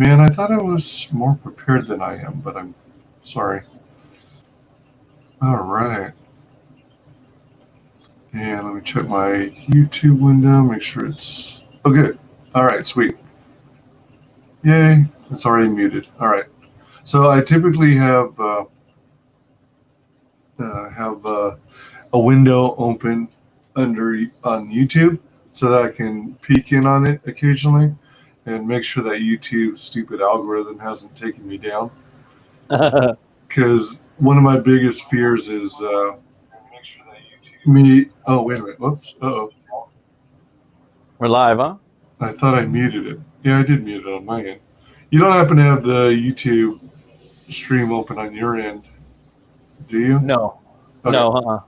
Man, I thought I was more prepared than I am, but I'm sorry. All right. And let me check my YouTube window, make sure it's... Oh, good. All right, sweet. Yay, it's already muted. All right. So I typically have a window open on YouTube so that I can peek in on it occasionally and make sure that YouTube's stupid algorithm hasn't taken me down. Because one of my biggest fears is me. Oh, wait a minute. Whoops. Uh-oh. We're live, huh? I thought I muted it. Yeah, I did mute it on my end. You don't happen to have the YouTube stream open on your end, do you? No. Okay. No,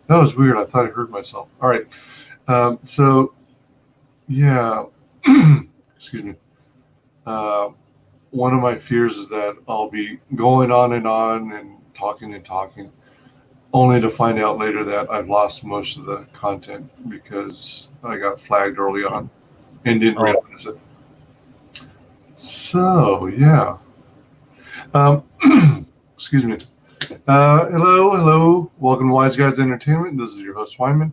That was weird. I thought I heard myself. All right. So, yeah. Excuse me. One of my fears is that I'll be going on and talking, only to find out later that I've lost most of the content because I got flagged early on and didn't realize it. So, yeah. Excuse me. Hello. Welcome to WyzGyz Entertainment. This is your host, Wyman.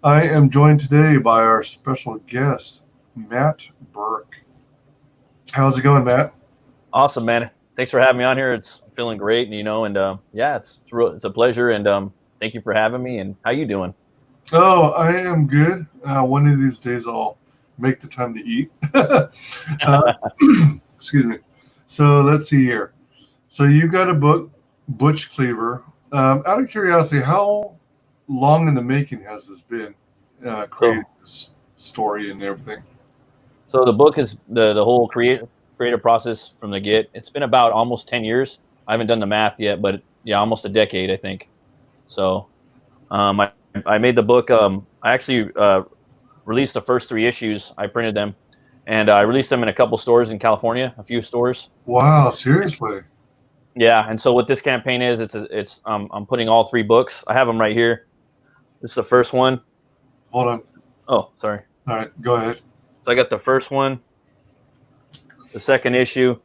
I am joined today by our special guest, Matt Burke. How's it going, Matt? Awesome, man. Thanks for having me on here. It's feeling great, and yeah, it's a pleasure, and thank you for having me. And how you doing? Oh, I am good. One of these days I'll make the time to eat. Excuse me. So let's see here. So you got a book, BUTCH CLEAVER. Out of curiosity, how long in the making has this been? Creating this story and everything. So the book is the whole creative process from the get. It's been about almost 10 years. I haven't done the math yet, but yeah, almost a decade, I think. So I made the book. I actually released the first 3 issues. I printed them, and I released them in a couple stores in California, a few stores. Wow, seriously? Yeah, and so what this campaign is, I'm putting all 3 books. I have them right here. This is the first one. Hold on. Oh, sorry. All right, go ahead. So I got the first one, the second issue,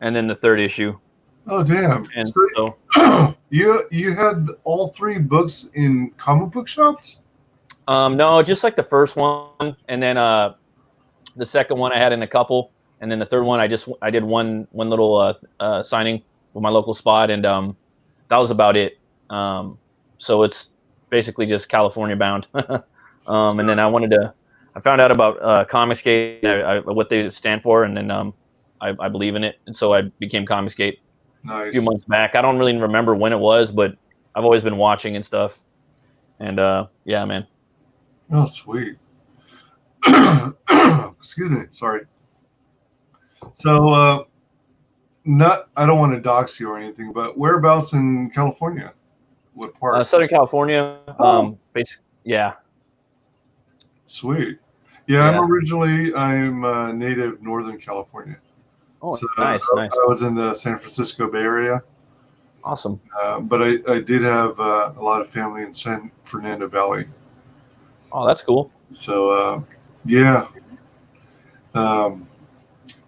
and then the 3rd issue. Oh, damn. And so you had all 3 books in comic book shops? No, just like the first one, and then the second one I had in a couple, and then the 3rd one I did one little signing with my local spot, and that was about it. So it's basically just California bound. And then I found out about ComicsGate, what they stand for, and then I believe in it, and so I became ComicsGate. Nice. A few months back. I don't really remember when it was, but I've always been watching and stuff. And yeah, man. Oh, sweet. Excuse me. Sorry. So, I don't want to dox you or anything, but whereabouts in California? What part? Southern California. Basically, yeah. Sweet. Yeah, I'm native Northern California. Oh, so, nice. I was in the San Francisco Bay Area. Awesome. But I did have a lot of family in San Fernando Valley. Oh, that's cool. So, yeah.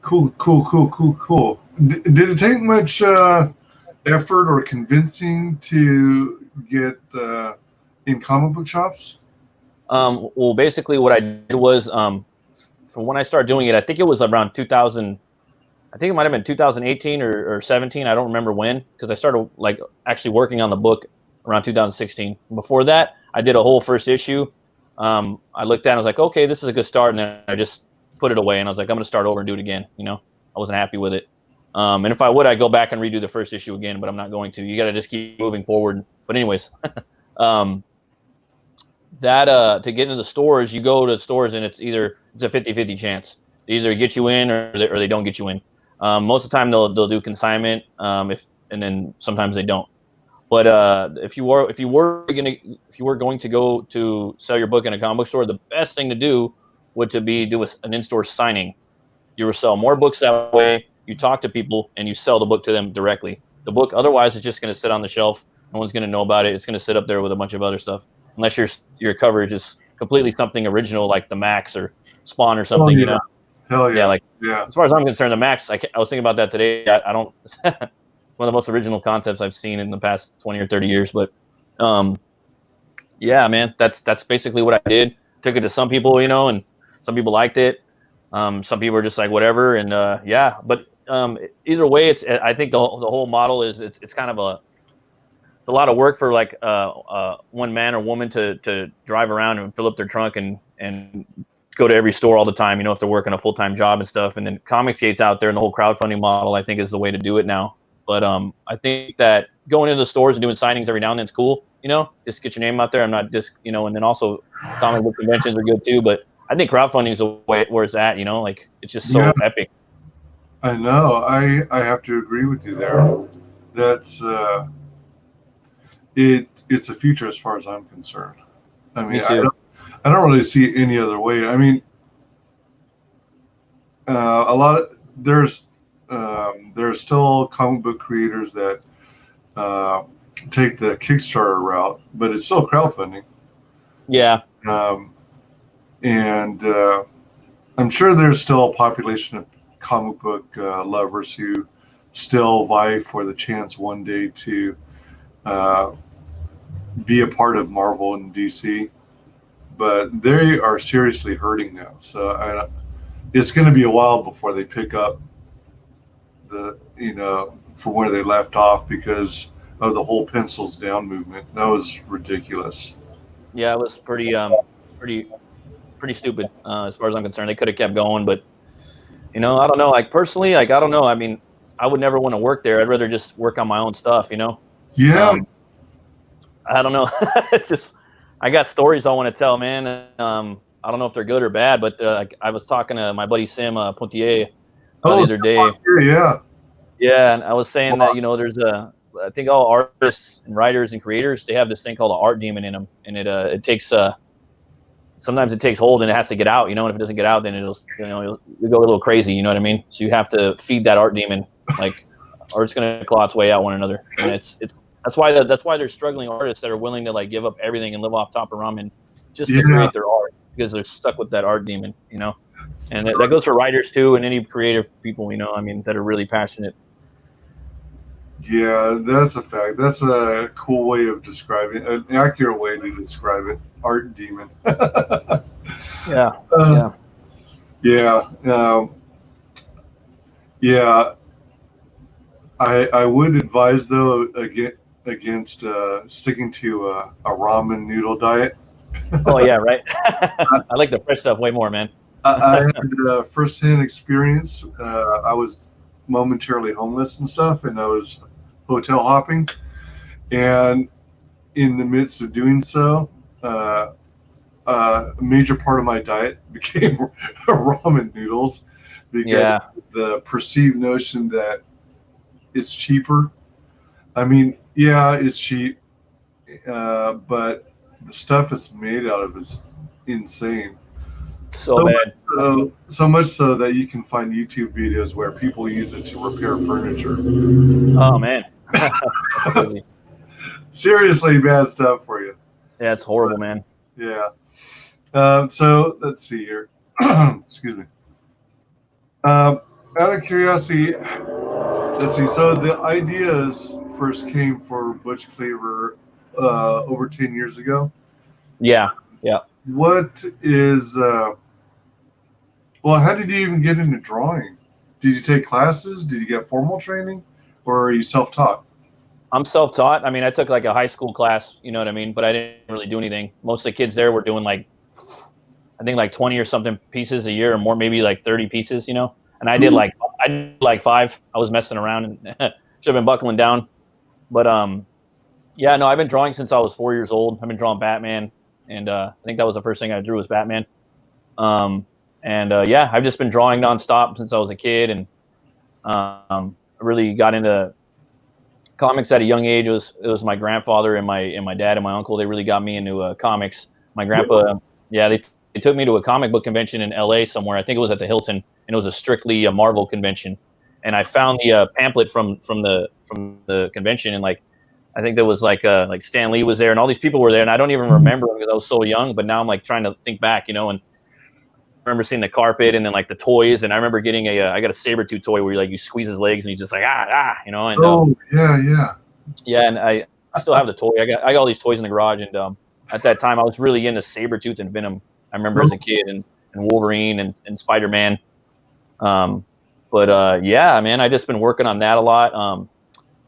Cool. Did it take much effort or convincing to get in comic book shops? Well, basically what I did was, from when I started doing it, I think it was around 2000. I think it might have been 2018 or 17. I don't remember when, because I started like actually working on the book around 2016. Before that, I did a whole first issue. I looked at it, I was like, okay, this is a good start, and then I just put it away, and I was like, I'm going to start over and do it again. I wasn't happy with it. And if I would, I'd go back and redo the first issue again, but I'm not going to. You got to just keep moving forward. But anyways, to get into the stores, you go to the stores, and it's a 50-50 chance. They either get you in or they don't get you in. Most of the time they'll do consignment, and then sometimes they don't. But if you were going to go to sell your book in a comic book store, the best thing to do would to be do an in-store signing. You will sell more books that way. You talk to people and you sell the book to them directly. The book otherwise is just going to sit on the shelf. No one's going to know about it. It's going to sit up there with a bunch of other stuff, unless your coverage is completely something original like the Max or Spawn or something. Hell Yeah, yeah. like Yeah. as far as I'm concerned, the Max. I was thinking about that today. I don't. It's one of the most original concepts I've seen in the past 20 or 30 years. But yeah, man, that's basically what I did. Took it to some people, and some people liked it. Some people are just like whatever, and yeah. But either way, I think the whole model is it's kind of it's a lot of work for like one man or woman to drive around and fill up their trunk and go to every store all the time. If they're working a full-time job and stuff. And then ComicsGate's out there, and the whole crowdfunding model I think is the way to do it now. But I think that going into the stores and doing signings every now and then is cool. Just get your name out there. I'm not just and then also comic book conventions are good too. But I think crowdfunding is the way where it's at. Like it's just so epic. I know. I have to agree with you there. That's it's a future as far as I'm concerned. I mean, Me too. I don't really see any other way. I mean, a lot of there's still comic book creators that take the Kickstarter route, but it's still crowdfunding. Yeah. And I'm sure there's still a population of comic book lovers who still vie for the chance one day to be a part of Marvel and DC, but they are seriously hurting now. So it's going to be a while before they pick up from where they left off because of the whole pencils down movement. That was ridiculous. Yeah, it was pretty stupid as far as I'm concerned. They could have kept going, but I don't know. Like personally, I don't know. I mean, I would never want to work there. I'd rather just work on my own stuff. Yeah. I don't know. It's just I got stories I want to tell, man. I don't know if they're good or bad, but I was talking to my buddy Sam Pontier the other day. Yeah. Yeah, and I was saying that there's I think all artists and writers and creators, they have this thing called an art demon in them, and it takes sometimes it takes hold and it has to get out, and if it doesn't get out, then it'll go a little crazy, you know what I mean? So you have to feed that art demon, or it's gonna claw its way out one another, and that's why there's struggling artists that are willing to like give up everything and live off top of ramen just to create their art because they're stuck with that art demon, and that goes for writers too and any creative people, that are really passionate. Yeah, that's a fact. That's a cool way of describing, an accurate way to describe it. Art demon. Yeah. Yeah. Yeah. I would advise though against sticking to a ramen noodle diet. Oh yeah, right. I like the fresh stuff way more, man. I had a first-hand experience. I was momentarily homeless and stuff, and I was hotel hopping, and in the midst of doing so, a major part of my diet became ramen noodles because of the perceived notion that it's cheaper. I mean, yeah, it's cheap, but the stuff it's made out of is insane. So bad. So much so that you can find YouTube videos where people use it to repair furniture. Oh man. Seriously bad stuff for you. Yeah, it's horrible, man. Yeah. So let's see here. Excuse me. Out of curiosity, let's see. So the ideas first came for Butch CLEAVER over 10 years ago. Yeah. What is how did you even get into drawing? Did you take classes? Did you get formal training, or are you self-taught? I'm self-taught. I mean, I took like a high school class, you know what I mean? But I didn't really do anything. Most of the kids there were doing I think 20 or something pieces a year or more, maybe like 30 pieces, And I did like 5. I was messing around and should have been buckling down. But yeah, no, I've been drawing since I was 4 years old. I've been drawing Batman, and I think that was the first thing I drew was Batman. Yeah, I've just been drawing nonstop since I was a kid, and really got into comics at a young age. It was my grandfather and my dad and my uncle. They really got me into comics. My grandpa, they took me to a comic book convention in LA somewhere. I think it was at the Hilton, and it was a strictly a Marvel convention. And I found the pamphlet from the convention, and I think there was like Stan Lee was there, and all these people were there, and I don't even remember because I was so young. But now I'm like trying to think back, and remember seeing the carpet and then like the toys, and I remember getting I got a Sabretooth toy where you squeeze his legs and you just like you know. And yeah, and I still have the toy. I got all these toys in the garage, and at that time I was really into Sabretooth and Venom. I remember as a kid, and Wolverine and Spider-Man. But yeah, man, I just been working on that a lot.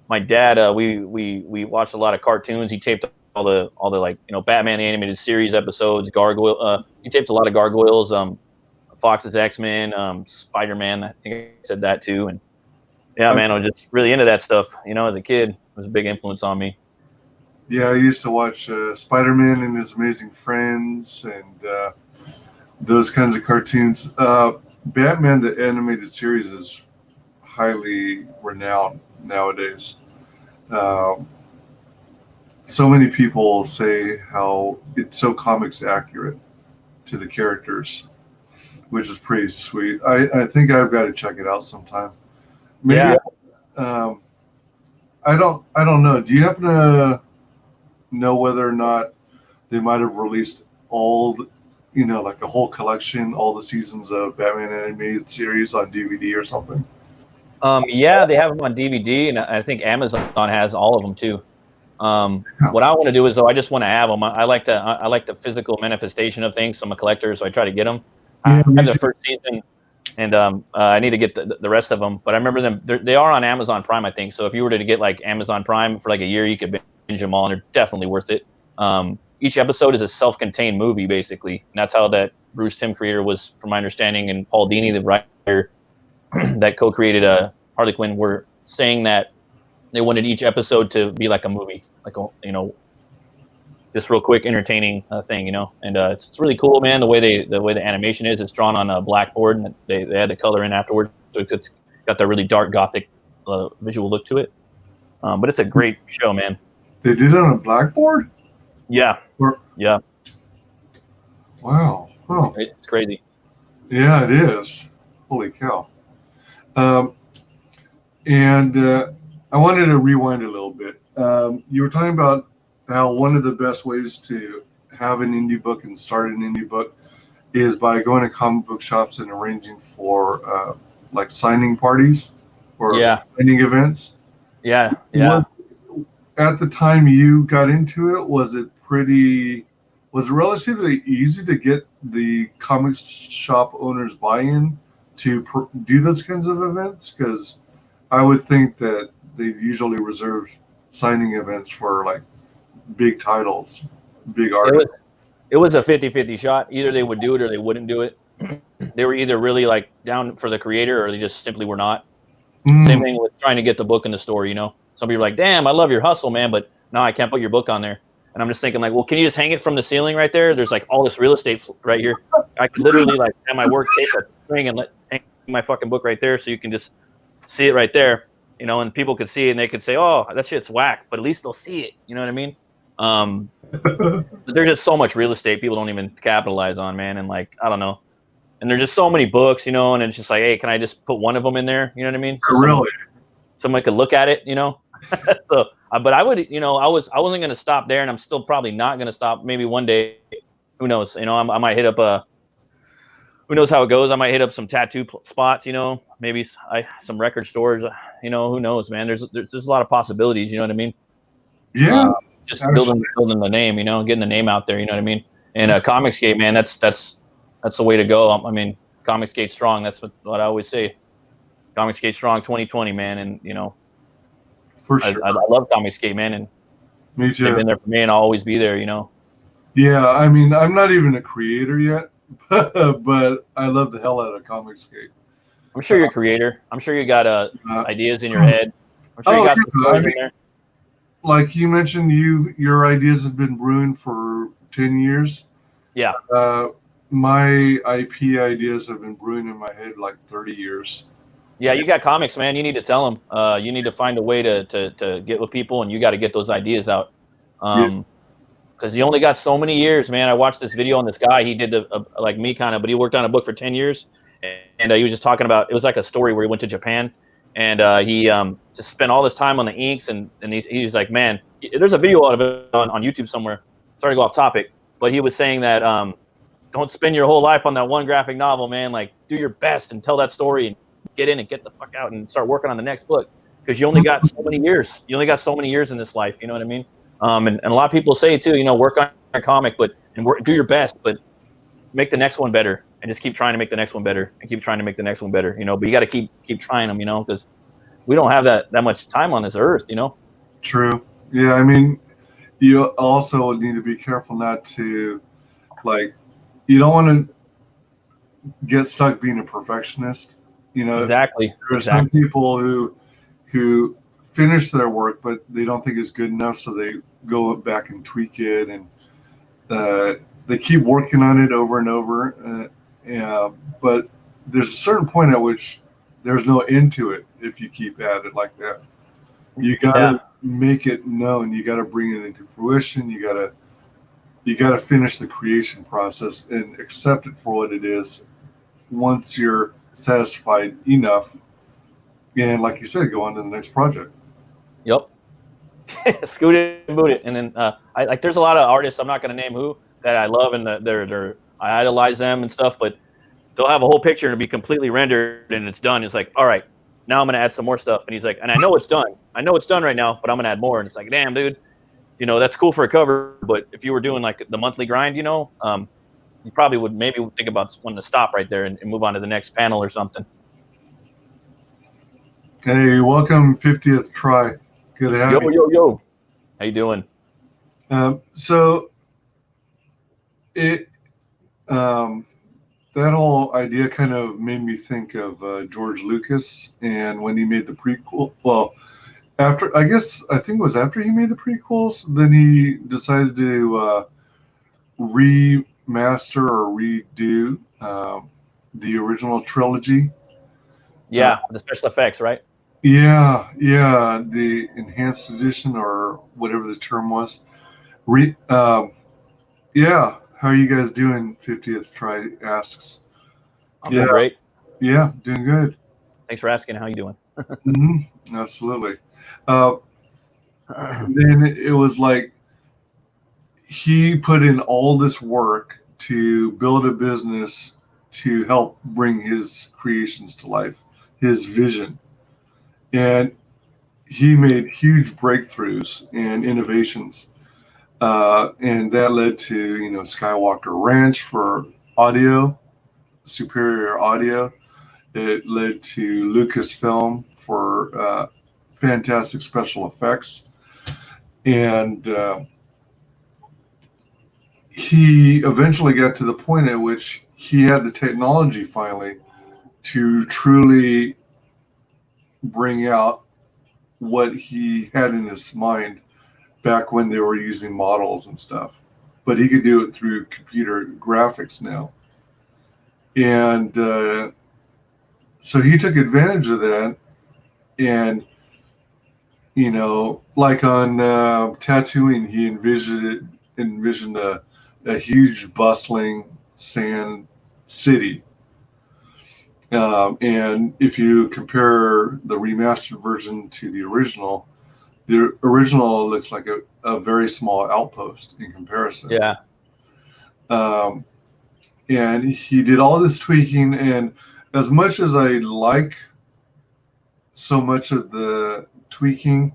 My dad, we watched a lot of cartoons. He taped all the like, you know, Batman animated series episodes, Gargoyle. He taped a lot of Gargoyles, Fox's X-Men, Spider-Man. I think I said that too. And yeah, man, I was just really into that stuff. You know, as a kid, it was a big influence on me. Yeah, I used to watch Spider-Man and His Amazing Friends and those kinds of cartoons. Batman, the animated series, is highly renowned nowadays. So many people say how it's so comics accurate to the characters, which is pretty sweet. I think I've got to check it out sometime. Maybe. Yeah. I don't know. Do you happen to know whether or not they might have released all, you know, like a whole collection, all the seasons of Batman animated series on DVD or something? Yeah, they have them on DVD, and I think Amazon has all of them too. What I want to do is, though, I just want to have them. I like the physical manifestation of things. So I'm a collector, so I try to get them. Yeah, I have the first season, and I need to get the rest of them. But I remember them; they are on Amazon Prime, I think. So if you were to get like Amazon Prime for like a year, you could binge them all, and they're definitely worth it. Each episode is a self-contained movie, basically, and that's how that Bruce Timm creator was, from my understanding, and Paul Dini, the writer that co-created Harley Quinn, were saying that they wanted each episode to be like a movie, like a, you know, just real quick, entertaining thing, you know. And it's really cool, man. The way the animation is, it's drawn on a blackboard, and they had the color in afterwards, so it's got that really dark gothic visual look to it. But it's a great show, man. They did it on a blackboard? Yeah. Yeah. Wow. Oh. It's crazy. Yeah, it is. Holy cow. I wanted to rewind a little bit. You were talking about how one of the best ways to have an indie book and start an indie book is by going to comic book shops and arranging for like signing parties or signing events. Yeah. At the time you got into it, was it relatively easy to get the comic shop owners buy-in to do those kinds of events? Because I would think that they usually reserve signing events for like big titles, big artists. It was a 50-50 shot. Either they would do it or they wouldn't do it. They were either really like down for the creator or they just simply were not. Same thing with trying to get the book in the store, you know. Some people are like, damn, I love your hustle, man, but no, I can't put your book on there. And I'm just thinking like, well, can you just hang it from the ceiling right there? There's like all this real estate right here. I could literally like have my work tape a string and hang my fucking book right there so you can just see it right there, you know, and people could see it and they could say, oh, that shit's whack, but at least they'll see it. You know what I mean? But there's just so much real estate people don't even capitalize on, man. And like, I don't know. And there's just so many books, you know, and it's just like, hey, can I just put one of them in there? You know what I mean? So really? Someone could look at it, you know? So, but I would, you know, I wasn't going to stop there, and I'm still probably not going to stop. Maybe one day, who knows? You know, I might hit up who knows how it goes? I might hit up some tattoo spots, you know, maybe some record stores, you know, who knows, man? There's a lot of possibilities, you know what I mean? Yeah. Just building the name, you know, getting the name out there, you know what I mean? And ComicsGate, man, that's the way to go. I mean, ComicsGate strong. That's what I always say. ComicsGate strong 2020, man, and you know, for sure. I love ComicsGate, man, and me too. They've been there for me, and I'll always be there, you know. Yeah, I mean, I'm not even a creator yet, but I love the hell out of ComicsGate. I'm sure you're a creator. I'm sure you got ideas in your head. I'm sure you got some stories in there. Like you mentioned, your ideas have been brewing for 10 years. Yeah. My IP ideas have been brewing in my head like 30 years. Yeah, you got comics, man. You need to tell them. You need to find a way to get with people, and you got to get those ideas out. Because you only got so many years, man. I watched this video on this guy. He did like me kind of, but he worked on a book for 10 years. And he was just talking about, it was like a story where he went to Japan. And he just spent all this time on the inks. And he was like, man, there's a video out of it on YouTube somewhere. Sorry to go off topic. But he was saying that don't spend your whole life on that one graphic novel, man. Like, do your best and tell that story and get in and get the fuck out and start working on the next book, because you only got so many years. You only got so many years in this life. You know what I mean? And a lot of people say too, work on your comic, do your best, but make the next one better, and just keep trying to make the next one better, and keep trying to make the next one better. But you got to keep trying them, because we don't have that much time on this earth. True. Yeah, I mean, you also need to be careful not to, like, you don't want to get stuck being a perfectionist. Exactly. There are some people who finish their work, but they don't think it's good enough, so they go back and tweak it, and they keep working on it over and over. But there's a certain point at which there's no end to it if you keep at it like that. You gotta make it known. You gotta bring it into fruition. You gotta finish the creation process and accept it for what it is. Once you're satisfied enough, and like you said, go on to the next project. Yep. Scoot it and boot it. And then there's a lot of artists, I'm not going to name who, that I love, and I idolize them and stuff, but they'll have a whole picture and it'll be completely rendered and it's done. It's like, all right, now I'm going to add some more stuff. And he's like, and I know it's done. I know it's done right now, but I'm going to add more. And it's like, damn, dude, that's cool for a cover, but if you were doing like the monthly grind, you probably would maybe think about wanting to stop right there and move on to the next panel or something. Hey, welcome 50th try. Good to have you. Yo. How you doing? So that whole idea kind of made me think of George Lucas, and when he made the prequel. Well, I think it was after he made the prequels, then he decided to remaster or redo the original trilogy. Yeah, the special effects, right? Yeah, the enhanced edition or whatever the term was. Yeah, how are you guys doing? 50th try asks. I'm doing great. Yeah, doing good. Thanks for asking. How you doing? Absolutely. Then it was like he put in all this work to build a business to help bring his creations to life, his vision. And he made huge breakthroughs and innovations. And that led to, Skywalker Ranch for audio, superior audio. It led to Lucasfilm for fantastic special effects. And he eventually got to the point at which he had the technology finally to truly bring out what he had in his mind back when they were using models and stuff. But he could do it through computer graphics now. And so he took advantage of that. And, like on Tatooine, he envisioned a huge bustling sand city. And if you compare the remastered version to the original looks like a very small outpost in comparison. Yeah. And he did all this tweaking, and as much as I like so much of the tweaking,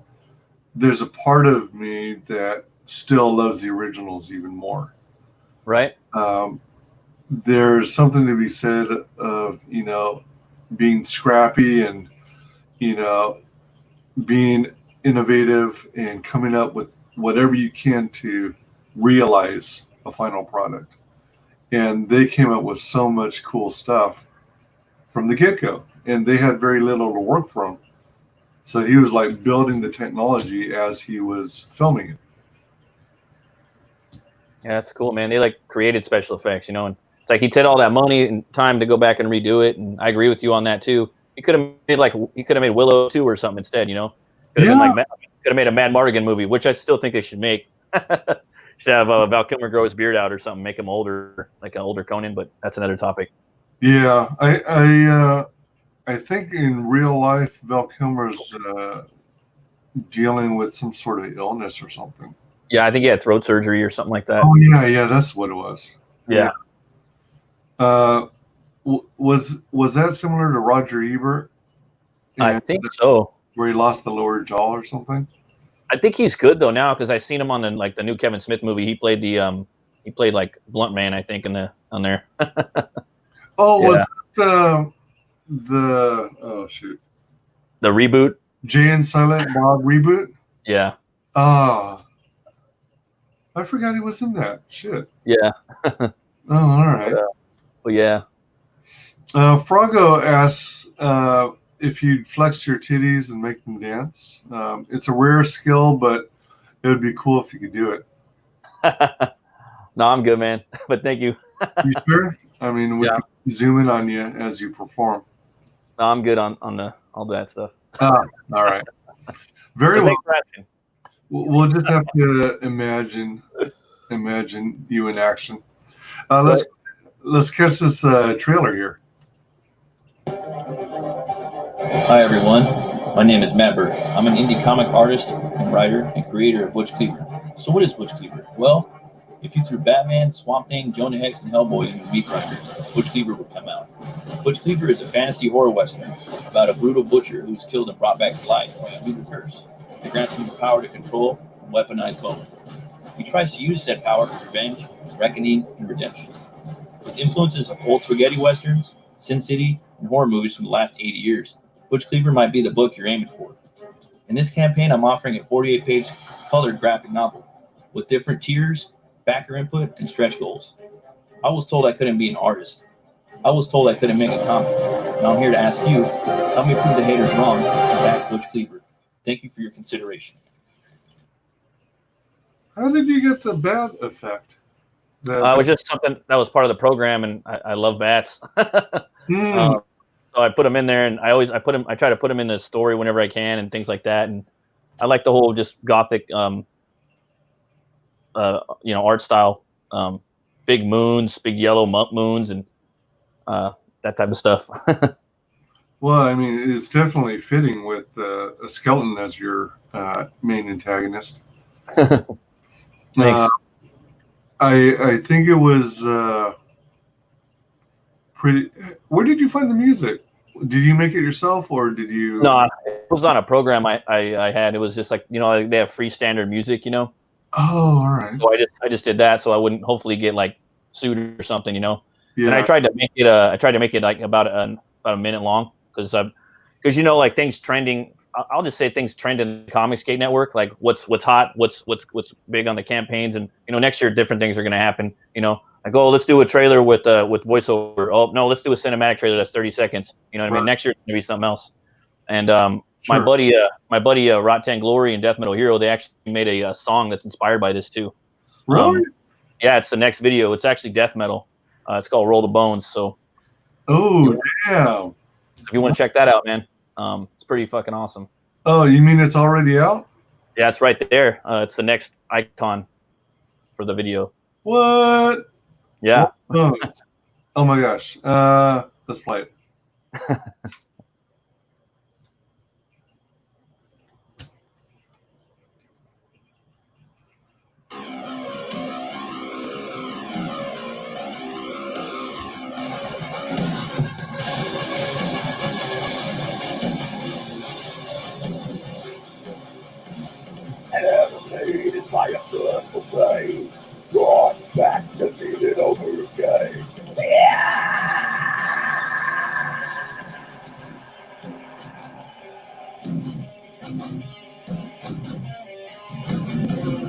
there's a part of me that still loves the originals even more. Right. There's something to be said of, being scrappy and, being innovative and coming up with whatever you can to realize a final product. And they came up with so much cool stuff from the get-go, and they had very little to work from. So he was like building the technology as he was filming it. Yeah, that's cool, man. They created special effects, and it's like he took all that money and time to go back and redo it. And I agree with you on that too. He could have made Willow 2 or something instead, Could have made a Mad Mardigan movie, which I still think they should make. Should have Val Kilmer grow his beard out or something, make him older, like an older Conan, but that's another topic. Yeah, I think in real life, Val Kilmer's dealing with some sort of illness or something. Yeah, I think he had throat surgery or something like that. Oh, yeah, that's what it was. Yeah. Was that similar to Roger Ebert? I think so. Where he lost the lower jaw or something? I think he's good though now because I seen him on the new Kevin Smith movie. He played like Blunt Man, I think, on there. Oh, yeah. Was the oh shoot, the reboot? Jay and Silent Bob reboot? Yeah. Ah, I forgot he was in that. Shit. Yeah. Oh, all right. Well, yeah. Froggo asks if you'd flex your titties and make them dance. It's a rare skill, but it would be cool if you could do it. No, I'm good, man. But thank you. You sure? I mean, we can zoom in on you as you perform. No, I'm good on all that stuff. All right. Very well. We'll just have to imagine you in action. Let's catch this trailer here. Hi everyone, my name is Matt Burke. I'm an indie comic artist and writer and creator of BUTCH CLEAVER. So what is BUTCH CLEAVER? Well, if you threw Batman, Swamp Thing, Jonah Hex, and Hellboy into a meat grinder, BUTCH CLEAVER would come out. BUTCH CLEAVER is a fantasy horror western about a brutal butcher who is killed and brought back to life by a voodoo curse that grants him the power to control and weaponize bone. He tries to use said power for revenge, reckoning, and redemption. With influences of old spaghetti westerns, Sin City, and horror movies from the last 80 years, BUTCH CLEAVER might be the book you're aiming for. In this campaign, I'm offering a 48-page colored graphic novel with different tiers, backer input, and stretch goals. I was told I couldn't be an artist. I was told I couldn't make a comic. Now I'm here to ask you, help me prove the haters wrong and back BUTCH CLEAVER. Thank you for your consideration. How did you get the bat effect? It was just something that was part of the program, and I love bats. So I put them in there, and I try to put them in the story whenever I can, and things like that. And I like the whole just gothic, art style, big moons, big yellow moons, and that type of stuff. Well, I mean, it's definitely fitting with a skeleton as your main antagonist. Thanks. I think it was pretty. Where did you find the music? Did you make it yourself, or did you? No, it was on a program I had. It was just like, they have free standard music, Oh, all right. So I just did that so I wouldn't hopefully get like sued or something, Yeah. And I tried to make it like about a minute long because like things trending. I'll just say things trend in the ComicsGate network, like what's hot, what's big on the campaigns, and next year different things are going to happen. Like, oh, let's do a trailer with voiceover. Oh no, let's do a cinematic trailer that's 30 seconds. You know what I mean? Next year it's going to be something else. And my buddy Rotten Glory and Death Metal Hero, they actually made a song that's inspired by this too. Really? Yeah, it's the next video. It's actually death metal. It's called Roll the Bones. So. Oh, damn. If you want to check that out, man, it's pretty fucking awesome. Oh, you mean it's already out? Yeah, it's right there. It's the next icon for the video. What? Yeah. Oh my gosh. Let's play it. Elevated by a burst of rain, brought back to feel it over again.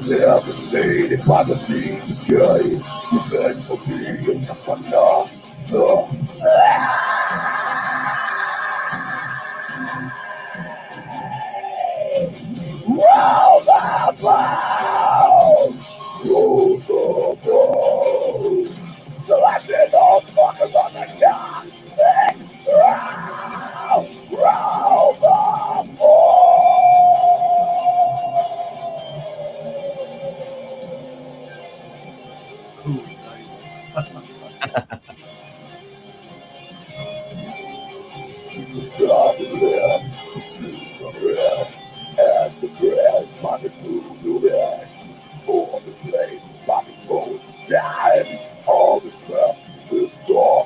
Devastated by the steam's decay, revenge for being just enough. Roll the bones! Roll the bones! Selected all fuckers on the gun! Roll the bones! Ooh, nice. As the bread, my smooth your ash. For the place, my bones, time. All the stuff, the storm.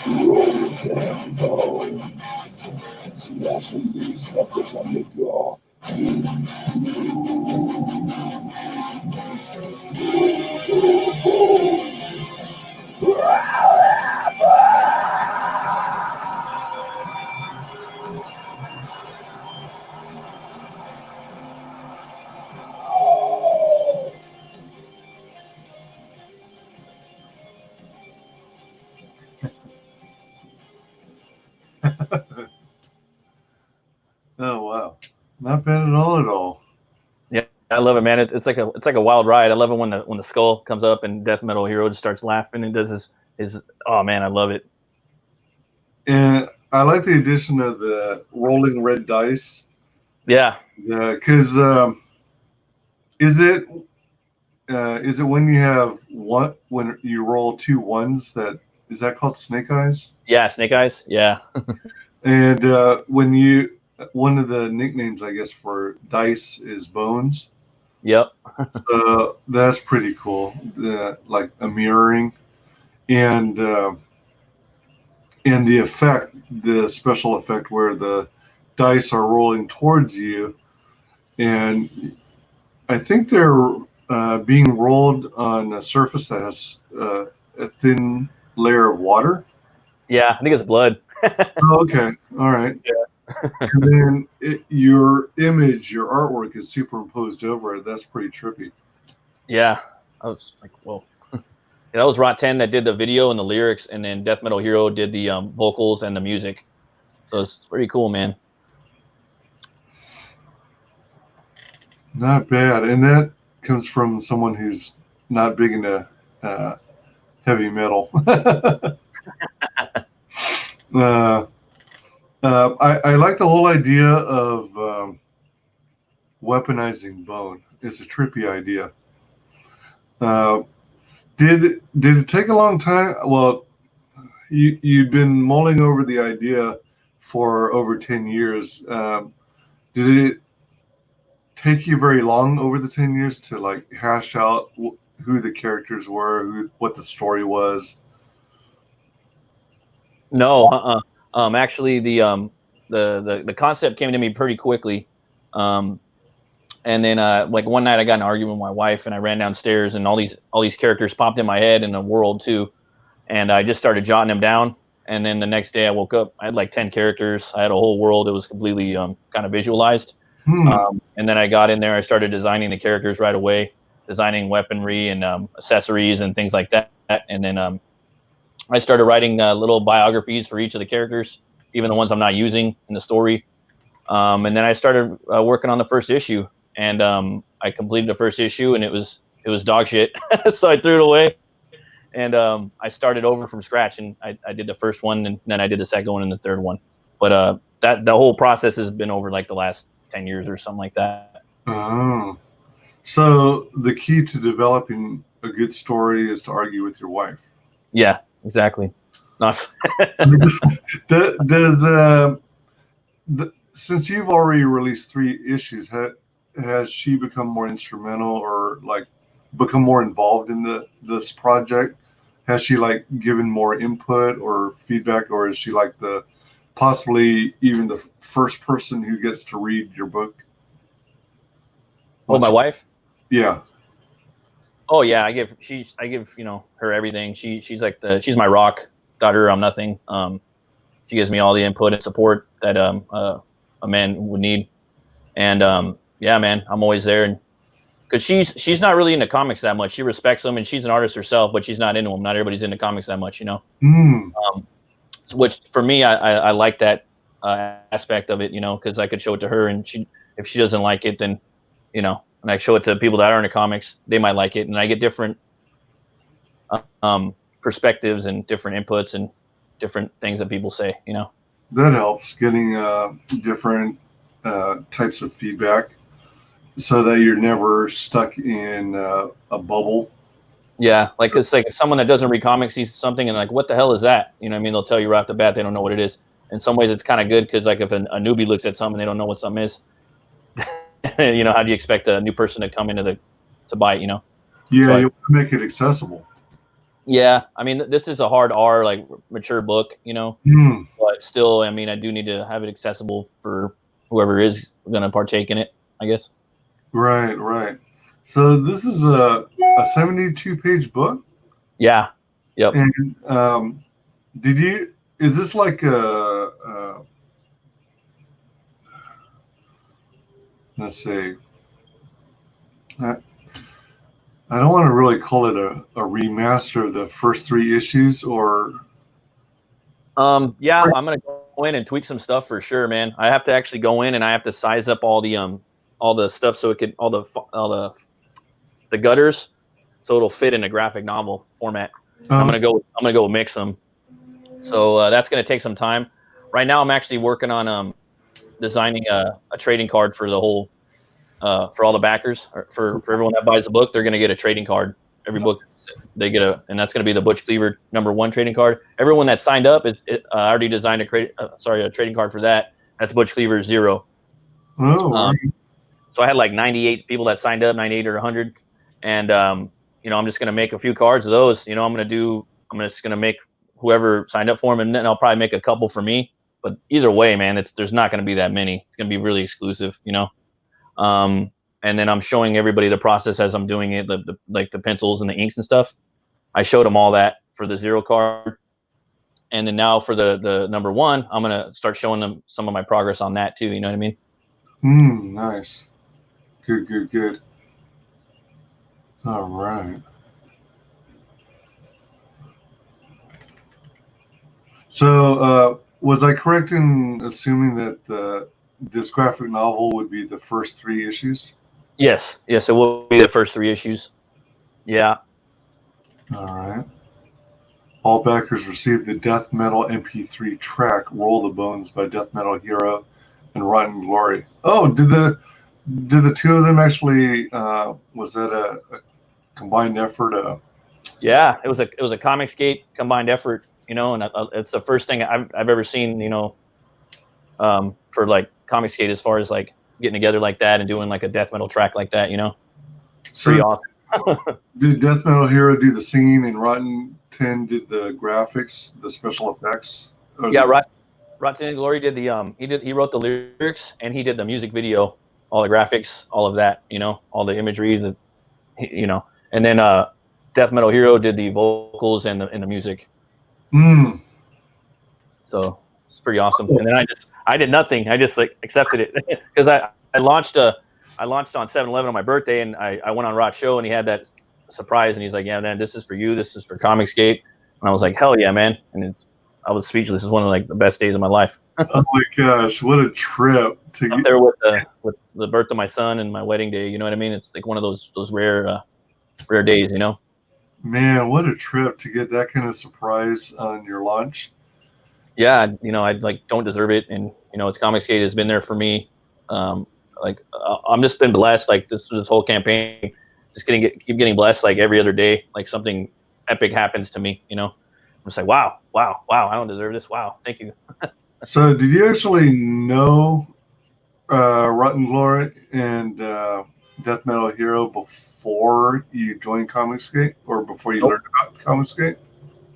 Rolling down bone, smashing these fuckers on the jaw. Oh wow, not bad at all. Yeah, I love it, man. It's like a wild ride. I love it when the skull comes up and Death Metal Hero just starts laughing and does his oh man, I love it. And I like the addition of the rolling red dice. Yeah. Yeah, because is it when you have when you roll 2 1s that is that called snake eyes? Yeah, Snake Eyes. Yeah. And when one of the nicknames I guess for dice is bones. Yep. So that's pretty cool. Like a mirroring, and the effect, the special effect where the dice are rolling towards you, and I think they're being rolled on a surface that has a thin layer of water. Yeah, I think it's blood. Oh, okay, all right. Yeah. And then your image, your artwork is superimposed over it. That's pretty trippy. Yeah, I was like, whoa. Yeah, that was Rot 10 that did the video and the lyrics, and then Death Metal Hero did the vocals and the music. So it's pretty cool, man. Not bad, and that comes from someone who's not big into heavy metal. I like the whole idea of weaponizing bone. It's a trippy idea. Did it take a long time? Well, you'd been mulling over the idea for over 10 years. Did it take you very long over the 10 years to like hash out who the characters were, what the story was? No, actually, the concept came to me pretty quickly, and then like one night I got in an argument with my wife, and I ran downstairs, and all these characters popped in my head in the world too, and I just started jotting them down. And then the next day I woke up, I had like 10 characters. I had a whole world. It was completely kind of visualized. And then I got in there. I started designing the characters right away, designing weaponry and accessories and things like that. And then I started writing little biographies for each of the characters, even the ones I'm not using in the story. And then I started working on the first issue, and I completed the first issue, and it was dog shit. So I threw it away, and I started over from scratch, and I did the first one, and then I did the second one and the third one. But the whole process has been over like the last 10 years or something like that. Oh, so the key to developing a good story is to argue with your wife. Yeah, exactly. Nice. Since you've already released 3 issues, has she become more instrumental or like become more involved in this project? Has she like given more input or feedback, or is she like possibly even the first person who gets to read your book? Oh, my wife? Yeah. Oh yeah, I give her everything. She's like she's my rock. Without her, I'm nothing. She gives me all the input and support that a man would need. And yeah, man, I'm always there. And because she's not really into comics that much. She respects them, and she's an artist herself, but she's not into them. Not everybody's into comics that much, which for me, I like that aspect of it, because I could show it to her, and if she doesn't like it, then and I show it to people that are into comics, they might like it, and I get different perspectives and different inputs and different things that people say. That helps, getting different types of feedback, so that you're never stuck in a bubble. Yeah, like it's like if someone that doesn't read comics sees something and like, what the hell is that? They'll tell you right off the bat they don't know what it is, in some ways it's kind of good because like if a newbie looks at something, they don't know what something is. You know, how do you expect a new person to come into to buy it? You know. Yeah, So you want to make it accessible. Yeah, I mean, this is a hard R, like mature book, you know, but still, I mean, I do need to have it accessible for whoever is going to partake in it, I guess. Right, right. So this is a 72-page book. Yeah. Yep. And is this like let's see. I don't want to really call it a remaster of the first 3 issues, or yeah, I'm gonna go in and tweak some stuff for sure, man. I have to actually go in and I have to size up all the stuff so it could all the gutters so it'll fit in a graphic novel format. I'm gonna go mix them. So that's gonna take some time. Right now, I'm actually working on designing a trading card for the whole for all the backers, for everyone that buys the book. They're gonna get a trading card. Every book they get and that's going to be the Butch Cleaver #1 trading card. Everyone that signed up I already designed a trading card for that. That's Butch Cleaver 0. So I had like 98 people that signed up, 98 or 100, and you know, I'm just going to make a few cards of those. You know, I'm just going to make whoever signed up for them, and then I'll probably make a couple for me. But either way, man, there's not going to be that many. It's going to be really exclusive, you know. And then I'm showing everybody the process as I'm doing it, like the pencils and the inks and stuff. I showed them all that for the 0 card. And then now for the #1, I'm going to start showing them some of my progress on that too. You know what I mean? Nice. Good. All right. So was I correct in assuming that this graphic novel would be the first 3 issues? Yes, it will be the first 3 issues. Yeah. All right. All backers received the Death Metal MP3 track "Roll the Bones" by Death Metal Hero and Rotten Glory. Oh, did the 2 of them actually? Was that a combined effort? Yeah, it was a ComicsGate combined effort. You know, and it's the first thing I've ever seen. You know, for like ComicsGate as far as like getting together like that and doing like a death metal track like that, you know. It's pretty awesome. Did Death Metal Hero do the singing and Rotten 10 did the graphics, the special effects? Yeah, Rotten Glory did the he wrote the lyrics and he did the music video, all the graphics, all of that, you know, all the imagery, you know, and then Death Metal Hero did the vocals and the music. So it's pretty awesome. And then I did nothing. I just like accepted it because I launched on 7/11 on my birthday, and I went on Rot's show and he had that surprise and he's like, yeah, man, this is for you. This is for ComicsGate. And I was like, hell yeah, man. And I was speechless. It's one of like the best days of my life. Oh my gosh, what a trip to up there with the birth of my son and my wedding day. You know what I mean? It's like one of those rare days, you know? Man, what a trip to get that kind of surprise on your launch. Yeah, you know, I like don't deserve it, and you know, it's ComicsGate has been there for me. Like I'm just been blessed. Like this whole campaign, just keep getting blessed. Like every other day, like something epic happens to me. You know, I'm just like, wow, I don't deserve this. Wow, thank you. So, did you actually know Rotten Glory and Death Metal Hero before you joined ComicsGate, or before you learned about ComicsGate?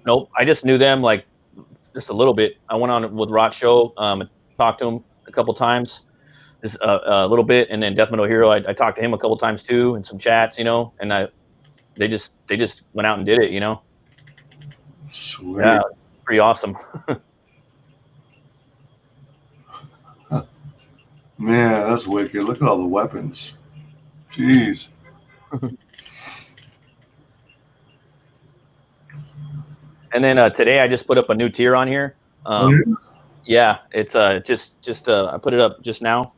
Nope, I just knew them like just a little bit. I went on with Rot's show, talked to him a couple times, just a little bit, and then Death Metal Hero, I talked to him a couple times too, and some chats, you know, and they just went out and did it, you know. Sweet. Yeah, pretty awesome. Man, that's wicked. Look at all the weapons. Jeez. And then today I just put up a new tier on here. Yeah, it's just I put it up just now.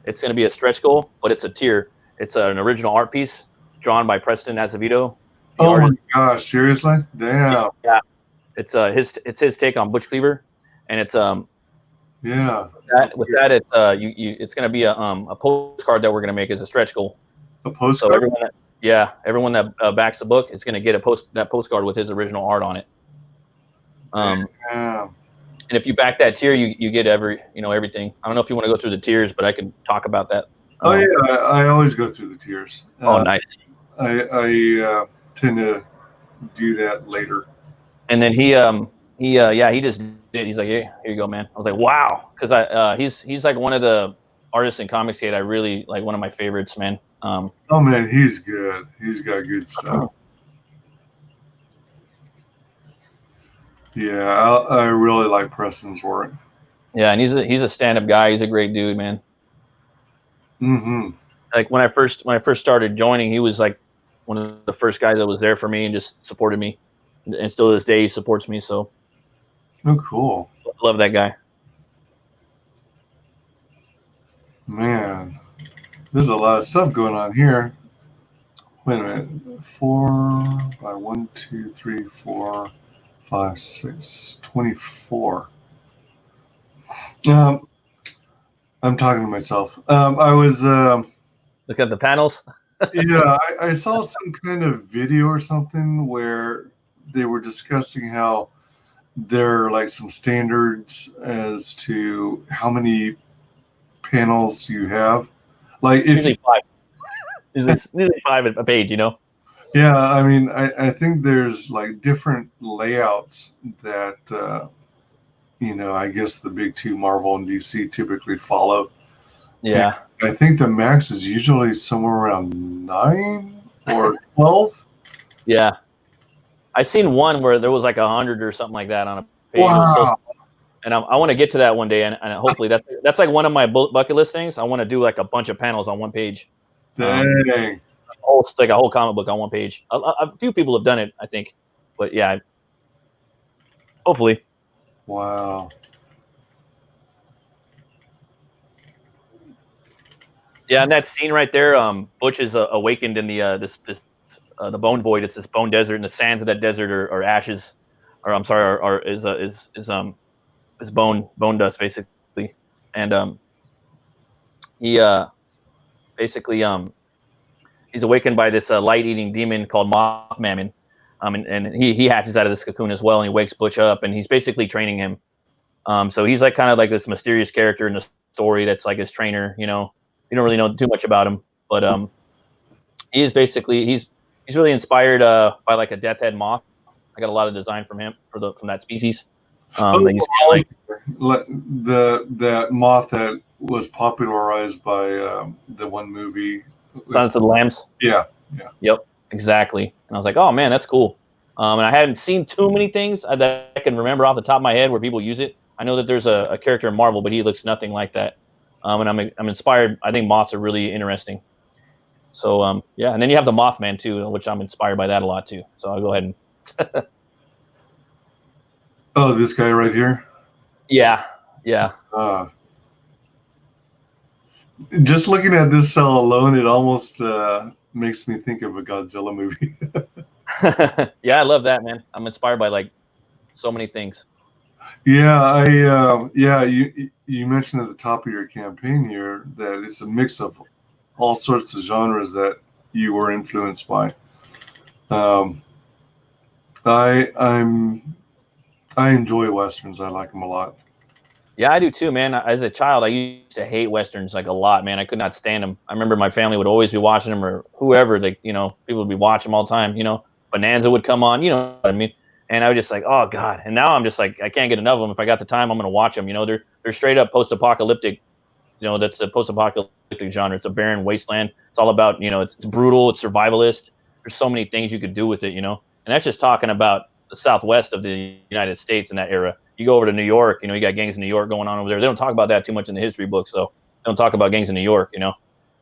It's going to be a stretch goal, but it's a tier. It's an original art piece drawn by Preston Azevedo. Oh my gosh, seriously? Damn. Yeah. It's his take on Butch Cleaver, and it's yeah. With that it's going to be a postcard that we're going to make as a stretch goal. A postcard. So everyone that backs the book is going to get that postcard with his original art on it. Yeah. And if you back that tier, you get everything. I don't know if you want to go through the tiers, but I can talk about that. Oh yeah, I always go through the tiers. Oh, nice. I tend to do that later. And then he just did. He's like, hey, here you go, man. I was like, wow, because he's like one of the artists in ComicsGate. I really like, one of my favorites, man. Oh man, he's good. He's got good stuff. Yeah, I really like Preston's work. Yeah, and he's a stand-up guy. He's a great dude, man. Mm-hmm. Like when I first started joining, he was like one of the first guys that was there for me and just supported me, and still to this day he supports me. So, oh, cool. Love that guy. Man, there's a lot of stuff going on here. Wait a minute. 4 by 1, 2, 3, 4, 5, 6, 24. I'm talking to myself. I was look at the panels. Yeah, I saw some kind of video or something where they were discussing how there are like some standards as to how many panels you have. Like if usually 5. Usually 5 a page, Yeah, I mean, I think there's like different layouts that I guess the big two, Marvel and DC, typically follow. Yeah. And I think the max is usually somewhere around 9 or 12. Yeah. I seen one where there was like 100 or something like that on a page. Wow. And I want to get to that one day, and hopefully that's like one of my bucket list things. I want to do like a bunch of panels on one page. Dang. Like a whole comic book on one page. A few people have done it, I think, but yeah, hopefully. Wow. Yeah, and that scene right there, Butch is awakened in the the bone void. It's this bone desert, and the sands of that desert are ashes, or I'm sorry, is bone dust basically, and he basically he's awakened by this light-eating demon called Mothman, and he hatches out of this cocoon as well, and he wakes Butch up, and he's basically training him. So he's like kind of like this mysterious character in the story that's like his trainer. You don't really know too much about him, but he is basically he's really inspired by like a death head moth. I got a lot of design from him from that species. That you see, like that moth that was popularized by the one movie, Silence of the Lambs. Yeah. Yep, exactly. And I was like, oh man, that's cool. And I hadn't seen too many things that I can remember off the top of my head where people use it. I know that there's a character in Marvel, but he looks nothing like that. And I'm inspired. I think moths are really interesting. So yeah, and then you have the Mothman too, which I'm inspired by that a lot too. So I'll go ahead and. Oh, this guy right here. Yeah. Just looking at this cell alone, it almost makes me think of a Godzilla movie. Yeah, I love that, man. I'm inspired by like so many things. Yeah, you mentioned at the top of your campaign here that it's a mix of all sorts of genres that you were influenced by. I enjoy Westerns. I like them a lot. Yeah, I do too, man. As a child, I used to hate Westerns like a lot, man. I could not stand them. I remember my family would always be watching them, or whoever, people would be watching them all the time. Bonanza would come on, you know what I mean? And I was just like, oh God. And now I'm just like, I can't get enough of them. If I got the time, I'm going to watch them. They're straight up post-apocalyptic. That's the post-apocalyptic genre. It's a barren wasteland. It's all about, it's brutal. It's survivalist. There's so many things you could do with it, And that's just talking about the Southwest of the United States in that era. You go over to New York, you got gangs in New York going on over there. They don't talk about that too much in the history books, though. They don't talk about gangs in New York, And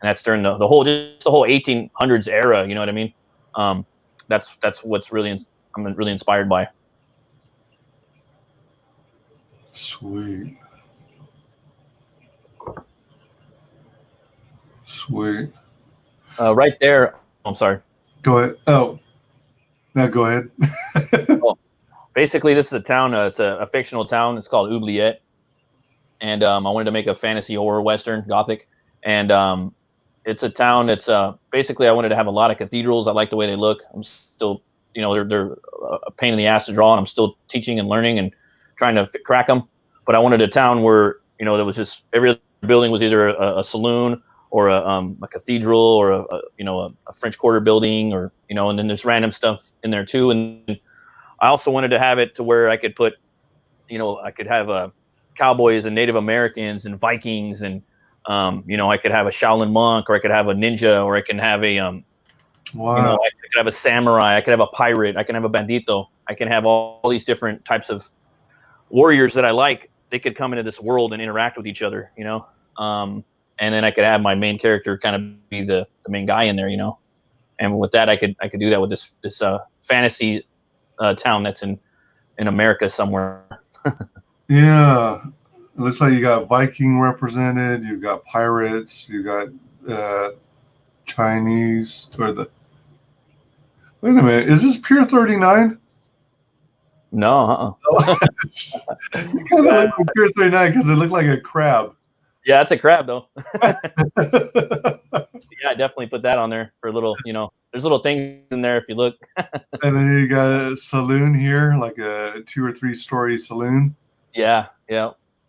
that's during the whole 1800s era. You know what I mean? That's what's really I'm really inspired by. Sweet. Right there. I'm sorry. Go ahead. Oh, now go ahead. Well, basically, this is a town. It's a fictional town. It's called Oubliette. And I wanted to make a fantasy horror Western, Gothic. And it's a town that's basically I wanted to have a lot of cathedrals. I like the way they look. I'm still, they're a pain in the ass to draw, and I'm still teaching and learning and trying to crack them. but I wanted a town where, you know, there was just every other building was either a saloon or a cathedral or a French Quarter building, or, you know, and then there's random stuff in there too. And I also wanted to have it to where I could put, you know, I could have cowboys and Native Americans and Vikings, and you know, I could have a Shaolin monk, or I could have a ninja, or I can have a Wow. you know, I could have a samurai, I could have a pirate, I can have a bandito, I can have all these different types of warriors that I like. They could come into this world and interact with each other, you know. And then I could have my main character kind of be the main guy in there, you know. And with that, I could do that with this fantasy town that's in America somewhere. Yeah. It looks like you got Viking represented. You've got pirates. You got Chinese, or the. Wait a minute. Is this Pier 39? No, It kind of looked like Pier 39 because it looked like a crab. Yeah, it's a crab though. Yeah, I definitely put that on there for a little, you know, there's little things in there if you look. And then you got a saloon here, like a 2 or 3 story saloon. Yeah.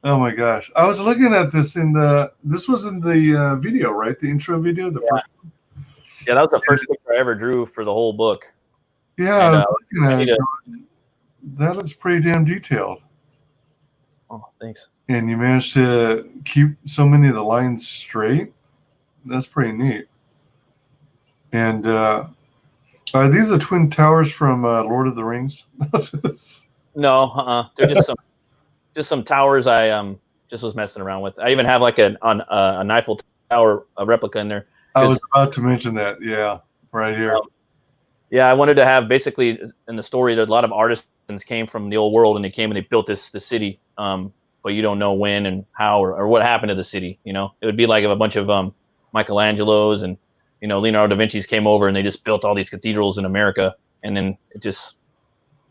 Oh my gosh. I was looking at this this was in the video, right? The intro video, the first one. Yeah, that was the first picture I ever drew for the whole book. Yeah, And, I was looking at it. That looks pretty damn detailed. Oh, thanks. And you managed to keep so many of the lines straight. That's pretty neat. And are these the Twin Towers from Lord of the Rings? No, they're just some towers I just was messing around with. I even have like an Eiffel Tower replica in there. I was about to mention that. Yeah, right here. Yeah, I wanted to have basically in the story that a lot of artisans came from the old world and they came and they built the city. But you don't know when and how or what happened to the city. You know, it would be like if a bunch of Michelangelos and, you know, Leonardo da Vinci's came over and they just built all these cathedrals in America, and then it just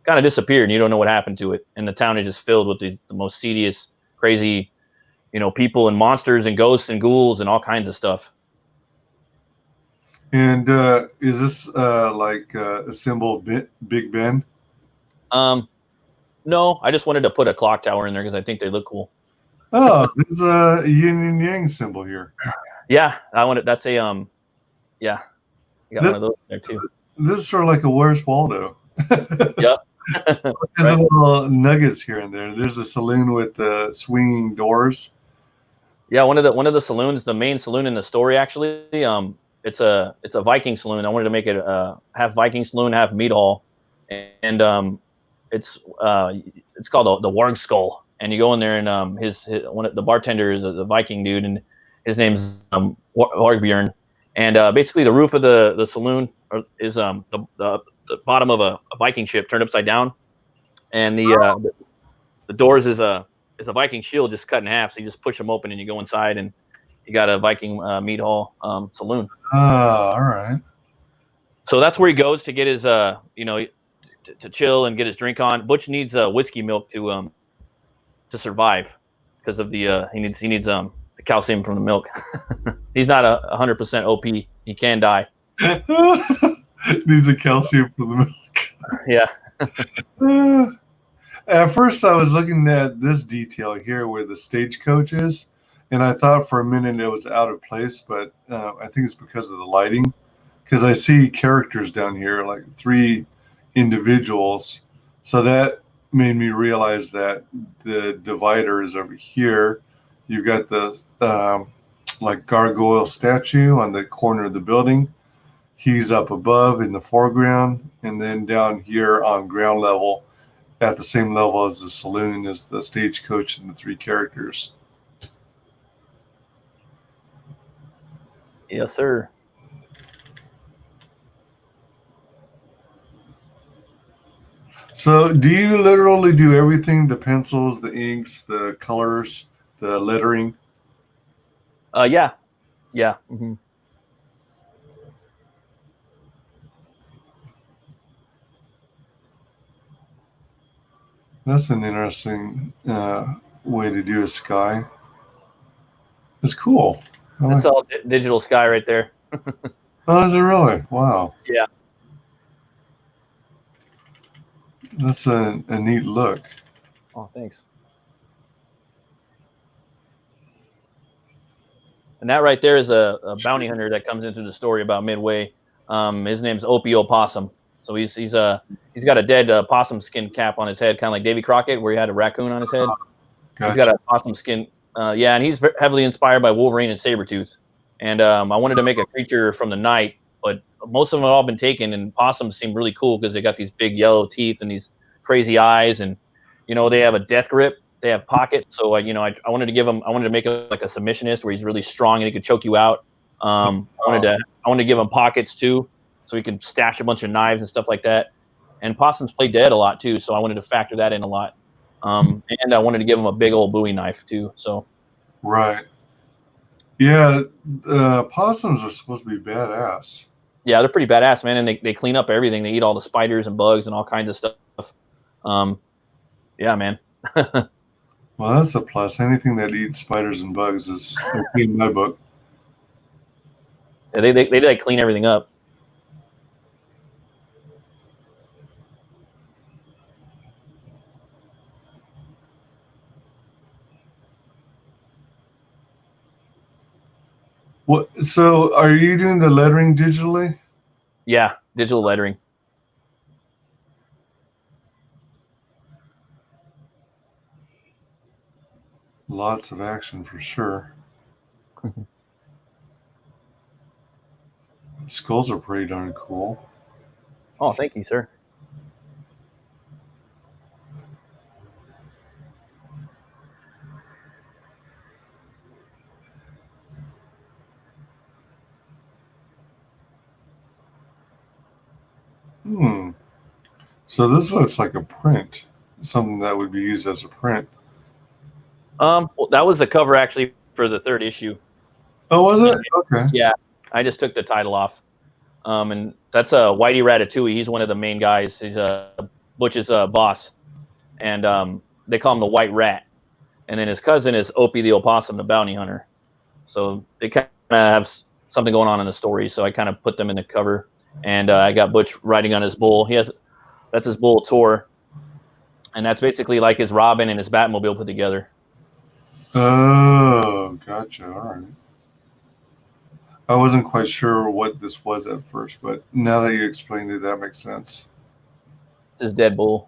kind of disappeared and you don't know what happened to it. And the town is just filled with the most seediest, crazy, you know, people and monsters and ghosts and ghouls and all kinds of stuff. And is this like a symbol of Big Ben? No, I just wanted to put a clock tower in there because I think they look cool. Oh, there's a yin and yang symbol here. Yeah, I wanted. That's a yeah, you got one of those there too. This is sort of like a Where's Waldo. Yep. There's a little nuggets here and there. There's a saloon with swinging doors. Yeah, one of the saloons, the main saloon in the story, actually, it's a Viking saloon. I wanted to make it half Viking saloon, half meat hall, and it's called the Warg Skull. And you go in there, and the bartender is a Viking dude, and his name's Wargbjorn. And basically, the roof of the saloon is the bottom of a Viking ship turned upside down, and the doors is a Viking shield just cut in half. So you just push them open, and you go inside, and you got a Viking meat hall saloon. Oh, all right. So that's where he goes to get his you know, to chill and get his drink on. Butch needs whiskey milk to survive because of the he needs the calcium from the milk. He's not 100% OP. He can die. Needs a calcium for the milk. Yeah. At first, I was looking at this detail here where the stagecoach is, and I thought for a minute it was out of place, but I think it's because of the lighting. Because I see characters down here, like 3 individuals. So that made me realize that the divider is over here. You've got the like gargoyle statue on the corner of the building. He's up above in the foreground, and then down here on ground level, at the same level as the saloon, is the stagecoach and the 3 characters. Yes, sir. So do you literally do everything? The pencils, the inks, the colors, the lettering? Yeah. Mm-hmm. That's an interesting way to do a sky. It's cool. It's all digital sky right there. Oh, is it really? Wow. Yeah. That's a neat look. Oh, thanks. And that right there is a bounty hunter that comes into the story about midway. His name's Opie Opossum. So he's got a dead possum skin cap on his head, kind of like Davy Crockett, where he had a raccoon on his head. Gotcha. He's got a possum skin. Yeah, and he's heavily inspired by Wolverine and Sabretooth. And I wanted to make a creature from the night, but most of them have all been taken. And possums seem really cool because they got these big yellow teeth and these crazy eyes, and they have a death grip. They have pockets. So I wanted to make him like a submissionist where he's really strong and he could choke you out. I wanted to give him pockets too, so he can stash a bunch of knives and stuff like that. And possums play dead a lot too, so I wanted to factor that in a lot. And I wanted to give him a big old Bowie knife too. So right, yeah, possums are supposed to be badass. Yeah, they're pretty badass, man, and they clean up everything. They eat all the spiders and bugs and all kinds of stuff. Yeah, man. Well, that's a plus. Anything that eats spiders and bugs is okay in my book. Yeah, they like clean everything up. What? So, are you doing the lettering digitally? Yeah, digital lettering. Lots of action for sure. Skulls are pretty darn cool. Oh, thank you, sir. So this looks like a print, something that would be used as a print. Well, that was the cover actually for the 3rd issue. Oh, was it? Okay. Yeah, I just took the title off. And that's Whitey Ratatouille. He's one of the main guys. He's Butch's boss, and they call him the White Rat. And then his cousin is Opie the Opossum, the bounty hunter. So they kind of have something going on in the story. So I kind of put them in the cover, and I got Butch riding on his bull. That's his bull Tor, and that's basically like his Robin and his Batmobile put together. Oh, gotcha. All right. I wasn't quite sure what this was at first, but now that you explained it, that makes sense. It's his dead bull.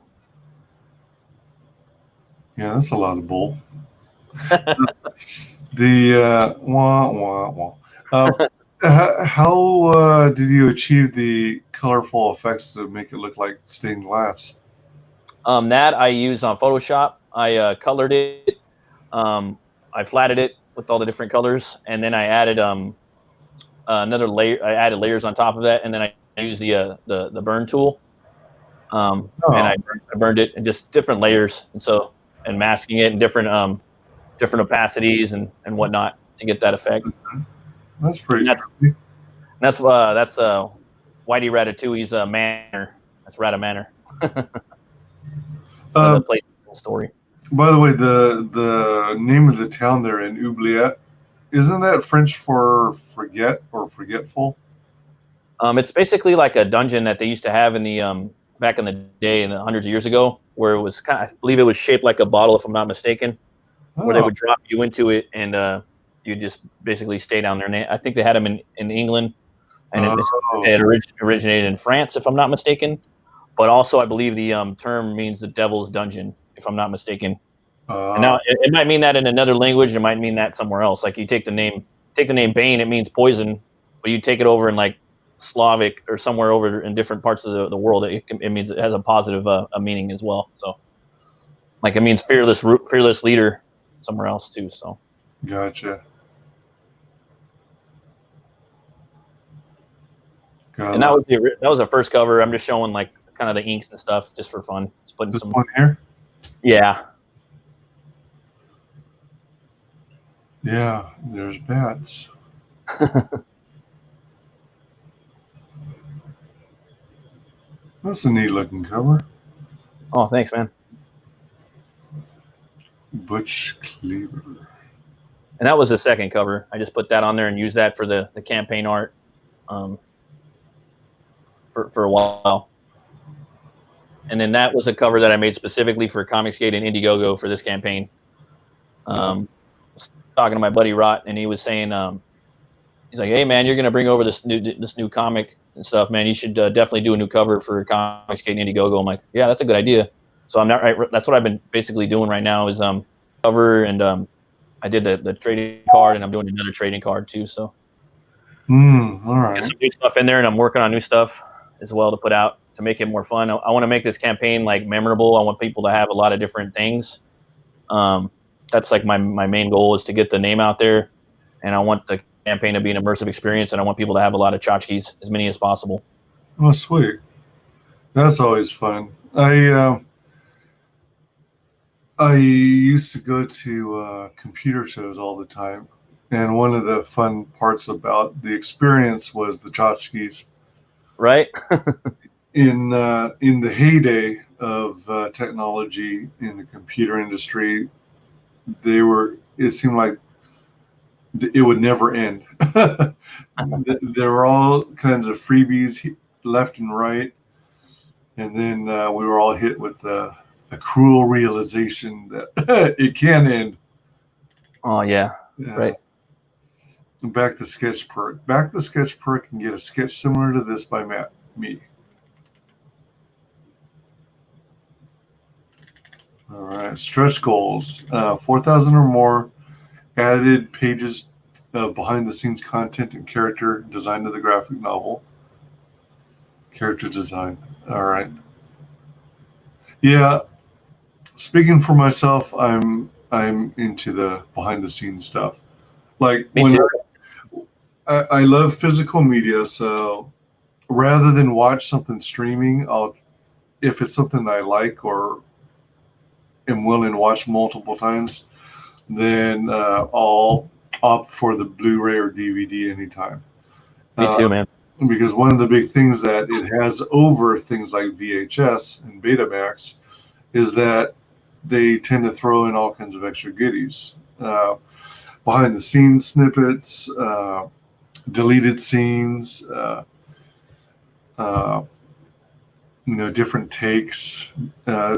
Yeah, that's a lot of bull. The wah wah wah. How did you achieve the colorful effects to make it look like stained glass? That I used on Photoshop. I colored it. I flatted it with all the different colors, and then I added another layer. I added layers on top of that, and then I used the burn tool. And I burned it in just different layers, and masking it in different opacities and whatnot to get that effect. That's pretty. That's Whitey Ratatouille's manor. That's Ratamanor. The place in the story. By the way, the name of the town there in Oubliette, isn't that French for forget or forgetful? It's basically like a dungeon that they used to have in the back in the day, in the hundreds of years ago, where it was I believe it was shaped like a bottle, if I'm not mistaken, where they would drop you into it and you just basically stay down there. And I think they had them in England, and it originated in France, if I'm not mistaken. But also, I believe the term means the devil's dungeon, if I'm not mistaken. And now it might mean that in another language. It might mean that somewhere else. Like you take the name Bane, it means poison, but you take it over in like Slavic or somewhere over in different parts of the world, it means it has a positive a meaning as well. So, like it means fearless leader somewhere else too. So, gotcha. And that was the first cover. I'm just showing like kind of the inks and stuff just for fun. Just putting this one here. Yeah. Yeah, there's bats. That's a neat looking cover. Oh, thanks, man. Butch Cleaver. And that was the second cover. I just put that on there and used that for the campaign art for a while. And then that was a cover that I made specifically for ComicsGate and Indiegogo for this campaign. talking to my buddy Rot, and he was saying, he's like, "Hey man, you're gonna bring over this new comic and stuff, man. You should definitely do a new cover for ComicsGate and Indiegogo." I'm like, "Yeah, that's a good idea." So I'm not right. That's what I've been basically doing right now is cover, and I did the trading card, and I'm doing another trading card too. So All right. get some new stuff in there, and I'm working on new stuff as well to put out to make it more fun. I want to make this campaign like memorable. I want people to have a lot of different things. That's like my main goal is to get the name out there, and I want the campaign to be an immersive experience, and I want people to have a lot of tchotchkes, as many as possible. Oh, sweet. That's always fun. I used to go to computer shows all the time, and one of the fun parts about the experience was the tchotchkes. Right? In the heyday of technology in the computer industry, it seemed like it would never end. There were all kinds of freebies left and right, and then we were all hit with a cruel realization that it can end. Oh yeah, right. Back to Sketch Perk. Back to Sketch Perk and get a sketch similar to this by me. All right, stretch goals: 4,000 or more. Added pages of behind-the-scenes content and character design to the graphic novel. Character design. All right. Yeah. Speaking for myself, I'm into the behind-the-scenes stuff. Like I love physical media, so rather than watch something streaming, if it's something I like or am willing to watch multiple times, then I'll opt for the Blu-ray or DVD anytime. Me too, man. Because one of the big things that it has over things like VHS and Betamax is that they tend to throw in all kinds of extra goodies. Behind the scenes snippets, deleted scenes, different takes,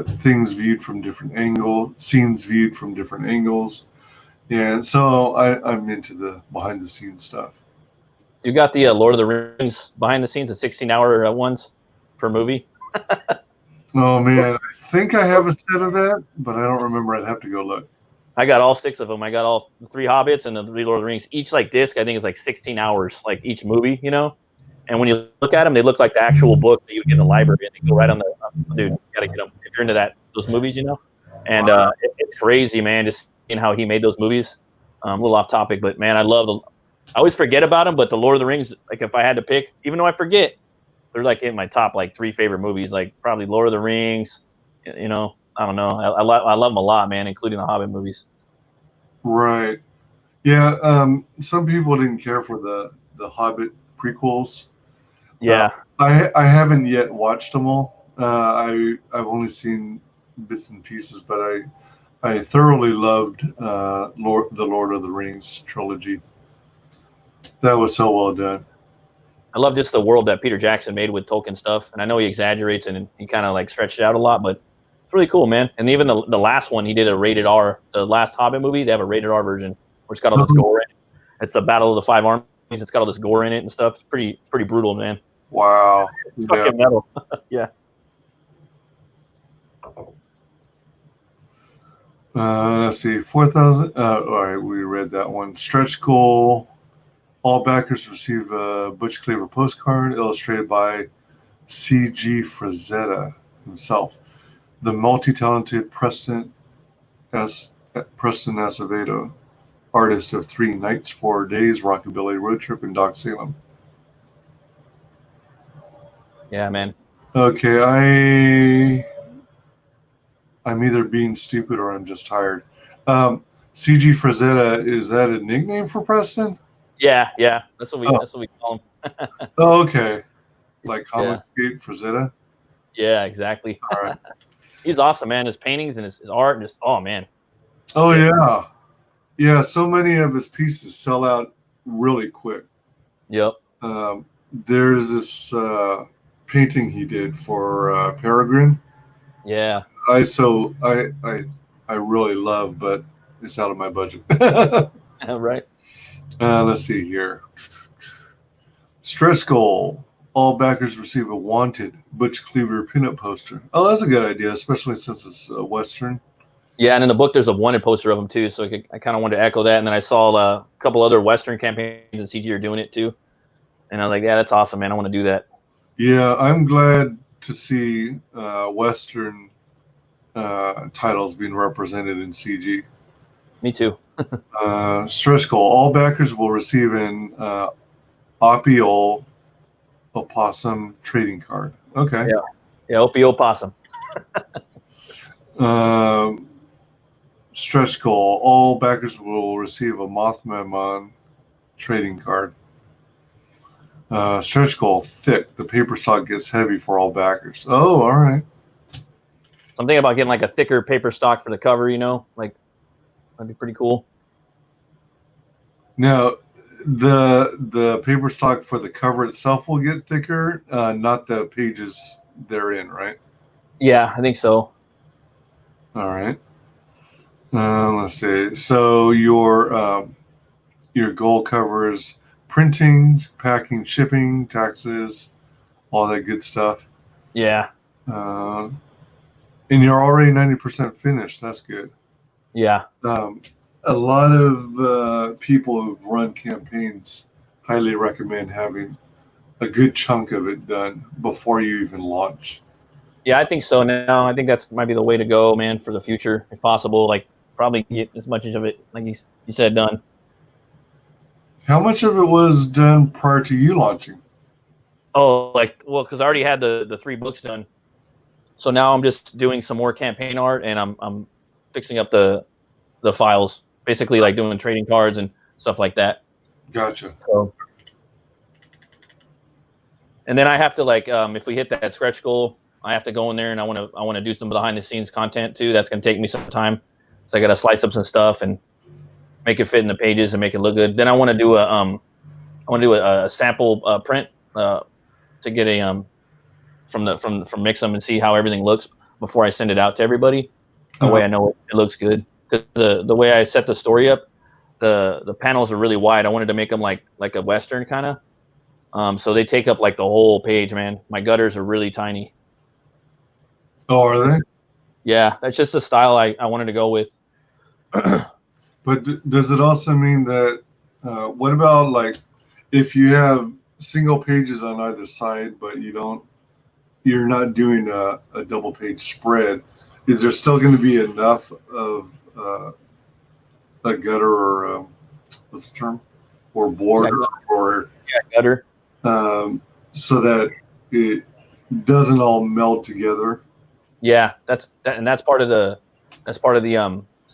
things viewed from different angles, scenes viewed from different angles. And so I'm into the behind the scenes stuff. You got the Lord of the Rings behind the scenes, the 16-hour ones per movie. Oh man, I think I have a set of that, but I don't remember. I'd have to go look. I got all 6 of them. I got all the 3 Hobbits and the 3 Lord of the Rings. Each like disc, I think is like 16 hours, like each movie, And when you look at them, they look like the actual book that you get in the library, and they go right on the. Dude, you gotta get them if you're into those movies, And it's crazy, man. Just seeing how he made those movies. A little off topic, but man, I always forget about them. But the Lord of the Rings, like if I had to pick, even though I forget, they're like in my top like 3 favorite movies. Like probably Lord of the Rings. I don't know. I love them a lot, man, including the Hobbit movies. Right. Yeah. Some people didn't care for the Hobbit prequels. Yeah. I haven't yet watched them all. I've only seen bits and pieces, but I thoroughly loved the Lord of the Rings trilogy. That was so well done. I love just the world that Peter Jackson made with Tolkien stuff, and I know he exaggerates and he kind of like stretched it out a lot, but it's really cool, man. And even the last one, he did a rated R. The last Hobbit movie, they have a rated R version where it's got all this gore in it. It's the Battle of the 5 Armies. It's got all this gore in it and stuff. It's pretty brutal, man. Wow. It's fucking metal. Yeah. Let's see, 4,000. All right, we read that one. Stretch goal. All backers receive a Butch Cleaver postcard illustrated by C.G. Frazetta himself. The multi-talented Preston Acevedo, artist of 3 Nights, 4 Days, Rockabilly Road Trip, and Doc Salem. Yeah, man. Okay, I'm either being stupid or I'm just tired. C.G. Frazetta, is that a nickname for Preston? Yeah. That's what we call him. Oh, okay. Like ComicsGate Frazetta? Yeah, exactly. All right. He's awesome, man. His paintings and his art and oh man. Oh yeah. Yeah, so many of his pieces sell out really quick. Yep. There's this painting he did for Peregrine. Yeah. I really love, but it's out of my budget. Right. Let's see here. Stretch goal. All backers receive a wanted Butch Cleaver pinup poster. Oh, that's a good idea, especially since it's Western. Yeah, and in the book, there's a wanted poster of him too. So I kind of wanted to echo that. And then I saw a couple other Western campaigns and CG are doing it too. And I was like, yeah, that's awesome, man. I want to do that. Yeah, I'm glad to see Western titles being represented in CG. Me too. Stretch goal. All backers will receive an Opio Opossum trading card. Okay. Yeah, Opio Possum. Stretch goal. All backers will receive a Mothman trading card. Stretch goal. Thick. The paper stock gets heavy for all backers. Oh, all right. So I'm thinking about getting like a thicker paper stock for the cover, you know, like that'd be pretty cool. Now, the paper stock for the cover itself will get thicker, not the pages therein, right? Yeah, I think so. All right. Let's see. So your goal covers printing, packing, shipping, taxes, all that good stuff. Yeah. And you're already 90% finished. That's good. Yeah. A lot of people who've run campaigns highly recommend having a good chunk of it done before you even launch. Yeah, I think so now. I think that's might be the way to go, man, for the future, if possible. Like, probably get as much of it, like you said, done. How much of it was done prior to you launching? Oh, like, well, because I already had the 3 books done. So now I'm just doing some more campaign art, and I'm fixing up the files, basically like doing trading cards and stuff like that. Gotcha. So, and then I have to like, if we hit that stretch goal, I have to go in there and I want to do some behind the scenes content too. That's going to take me some time. So I got to slice up some stuff and make it fit in the pages and make it look good. Then I want to do a sample print to get a from Mix'em and see how everything looks before I send it out to everybody. That way I know it looks good. Because the way I set the story up, the panels are really wide. I wanted to make them like a Western kind of. So they take up like the whole page, man. My gutters are really tiny. Oh, are they? Yeah, that's just the style I wanted to go with. But does it also mean that, what about like if you have single pages on either side, but you're not doing a double page spread, is there still going to be enough of a gutter or what's the term, or border or gutter, so that it doesn't all meld together? Yeah, that's part of the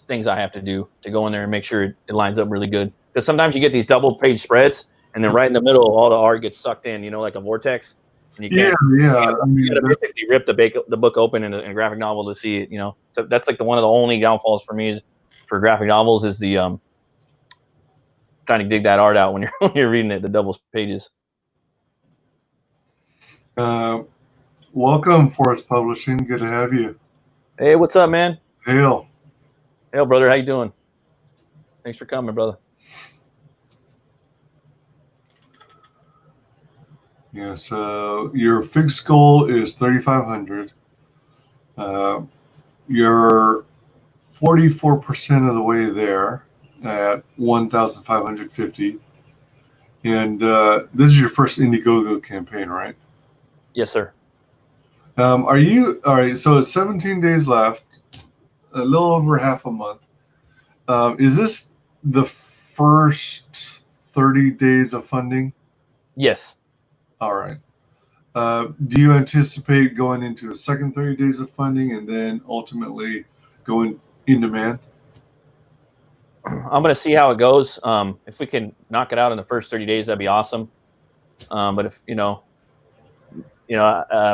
things I have to do to go in there and make sure it lines up really good. Because sometimes you get these double page spreads, and then right in the middle, all the art gets sucked in, you know, like a vortex. And you can't, you gotta basically rip the book open in a graphic novel to see it, you know. So that's like one of the only downfalls for me for graphic novels is the trying to dig that art out when you're reading it, the double pages. Welcome, Forest Publishing. Good to have you. Hey, what's up, man? Hail. Hail, brother. How you doing? Thanks for coming, brother. Yeah, so your fixed goal is 3,500. You're 44% of the way there at 1,550. And this is your first Indiegogo campaign, right? Yes, sir. Are you all right? So it's 17 days left, a little over half a month. Is this the first 30 days of funding? Yes. All right. Do you anticipate going into a second 30 days of funding and then ultimately going in demand? I'm going to see how it goes. If we can knock it out in the first 30 days, that'd be awesome. But if,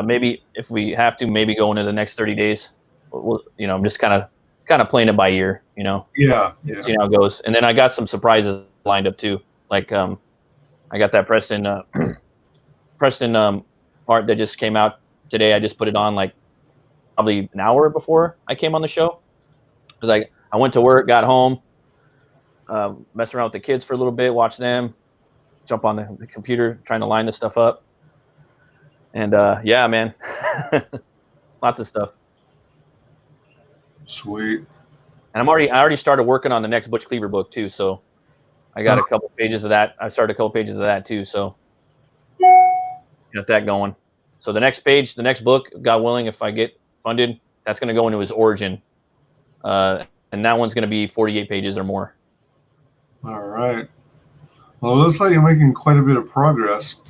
maybe if we have to, maybe go into the next 30 days. We'll, I'm just kind of playing it by ear, Yeah. See how it goes. And then I got some surprises lined up too. Like, I got that Preston art that just came out today. I just put it on like probably an hour before I came on the show because I I went to work, got home, messed around with the kids for a little bit, watch them, jump on the computer, trying to line this stuff up. And yeah, man, lots of stuff. Sweet. And I already started working on the next Butch Cleaver book too. So I got a couple pages of that. I started a couple pages of that too. So got that going. So the next book, God willing, if I get funded, that's going to go into his origin. And that one's going to be 48 pages or more. All right. Well, it looks like you're making quite a bit of progress.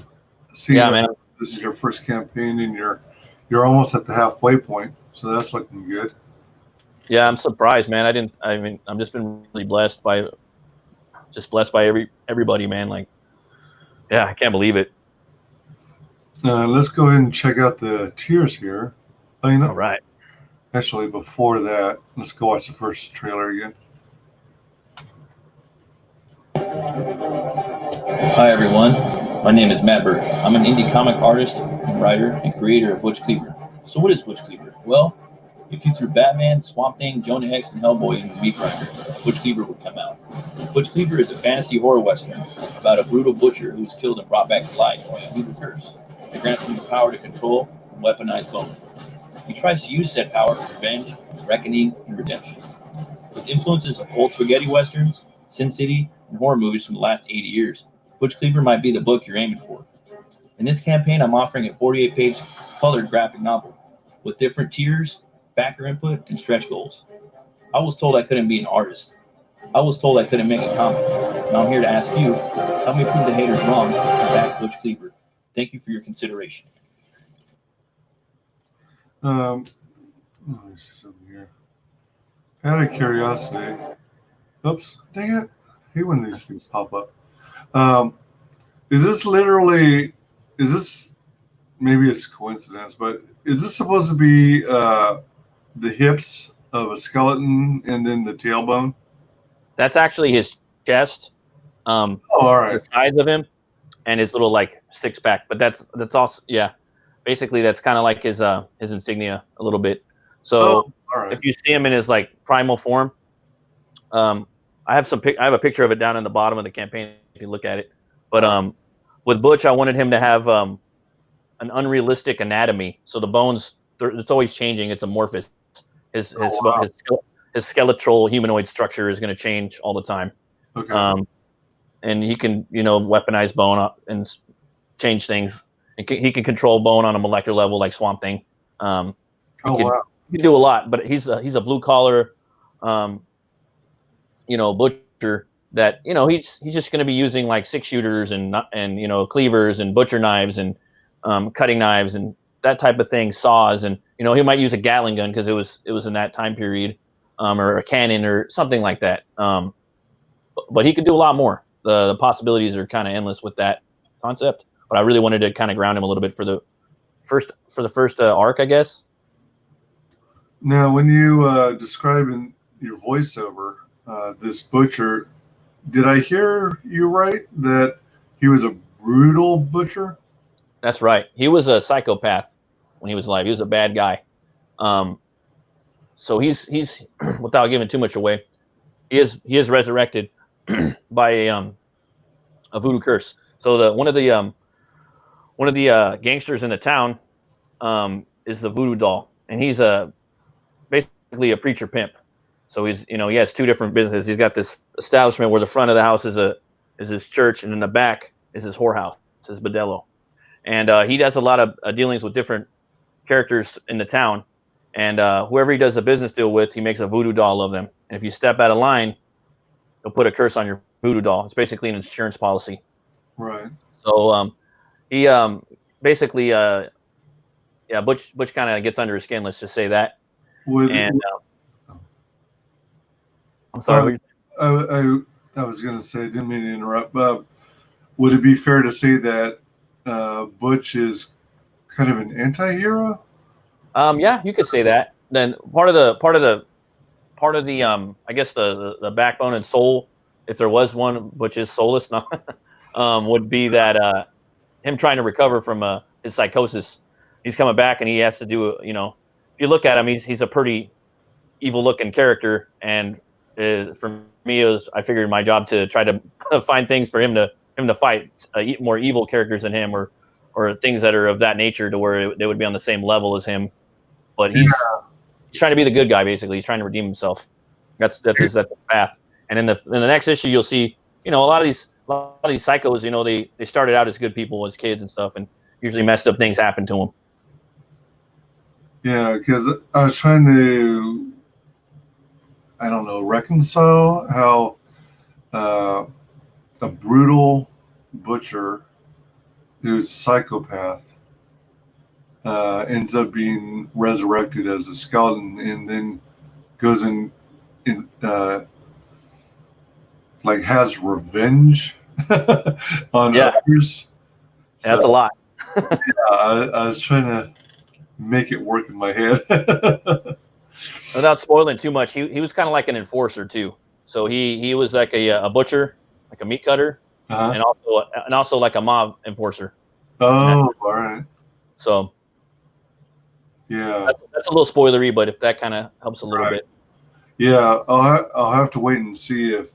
Yeah, man. This is your first campaign, and you're almost at the halfway point. So that's looking good. Yeah, I'm surprised, man. I'm just been really blessed by everybody, man. Like, yeah, I can't believe it. Let's go ahead and check out the tiers here. All right. Actually, before that, let's go watch the first trailer again. Hi everyone, my name is Matt Burke. I'm an indie comic artist and writer and creator of BUTCH CLEAVER. So what is BUTCH CLEAVER? Well, if you threw Batman, Swamp Thing, Jonah Hex, and Hellboy into Meat Grinder, BUTCH CLEAVER would come out. BUTCH CLEAVER is a fantasy horror western about a brutal butcher who is killed and brought back to life by a voodoo curse that grants him the power to control and weaponize bone. He tries to use said power for revenge, reckoning, and redemption. With influences of old spaghetti westerns, Sin City, and horror movies from the last 80 years, BUTCH CLEAVER might be the book you're aiming for. In this campaign, I'm offering a 48-page colored graphic novel with different tiers, backer input, and stretch goals. I was told I couldn't be an artist. I was told I couldn't make a comic. And I'm here to ask you, help me prove the haters wrong and back BUTCH CLEAVER. Thank you for your consideration. Let me see something here. Out of curiosity. Oops, dang it. I hate when these things pop up. Is this maybe it's coincidence, but is this supposed to be the hips of a skeleton and then the tailbone? That's actually his chest. All right. The size of him and his little like six pack. But that's also, yeah. Basically, that's kind of like his insignia a little bit. So if you see him in his like primal form, I have a picture of it down in the bottom of the campaign if you look at it. But with Butch, I wanted him to have an unrealistic anatomy. So the bones, it's always changing. It's amorphous. His skeletal humanoid structure is going to change all the time. Okay. And he can, weaponize bone up and change things. He can control bone on a molecular level like Swamp Thing. He can do a lot, but he's a blue collar, butcher that he's just going to be using like 6-shooters and cleavers and butcher knives and cutting knives and that type of thing, saws, and he might use a Gatling gun because it was in that time period, or a cannon or something like that. But he could do a lot more. The possibilities are kind of endless with that concept. But I really wanted to kind of ground him a little bit for the first arc, I guess. Now, when you describe in your voiceover this butcher, did I hear you right that he was a brutal butcher? That's right. He was a psychopath when he was alive. He was a bad guy. So he's without giving too much away, he is resurrected by a voodoo curse. So one of the gangsters in the town is the voodoo doll, and he's basically a preacher pimp. So he has two different businesses. He's got this establishment where the front of the house is his church, and in the back is his whorehouse, his bordello. And he does a lot of dealings with different characters in the town. And whoever he does a business deal with, he makes a voodoo doll of them. And if you step out of line, he'll put a curse on your voodoo doll. It's basically an insurance policy. Right. So he basically, Butch kind of gets under his skin. Let's just say that. I'm sorry. I was going to say, I didn't mean to interrupt. Would it be fair to say that Butch is kind of an anti-hero? Yeah, you could say that. Then part of the I guess the backbone and soul, if there was one, Butch is soulless now, would be that him trying to recover from his psychosis. He's coming back and he has to do if you look at him, he's a pretty evil looking character, and for me, it was, I figured my job to try to find things for him to fight more evil characters than him, or things that are of that nature to where they would be on the same level as him. But he's trying to be the good guy, basically. He's trying to redeem himself. That's his path. And in the next issue, you'll see, a lot of these psychos, they started out as good people as kids and stuff, and usually messed up things happen to them. Yeah, because I was trying to, I don't know, reconcile how a brutal butcher who's a psychopath ends up being resurrected as a skeleton, and then goes in like has revenge on others. So, that's a lot. Yeah, I was trying to make it work in my head. Without spoiling too much, he was kind of like an enforcer too. So he was like a butcher, like a meat cutter, and also like a mob enforcer. Oh, all right. So yeah, that's a little spoilery, but if that kind of helps a little bit. Yeah, I'll have to wait and see if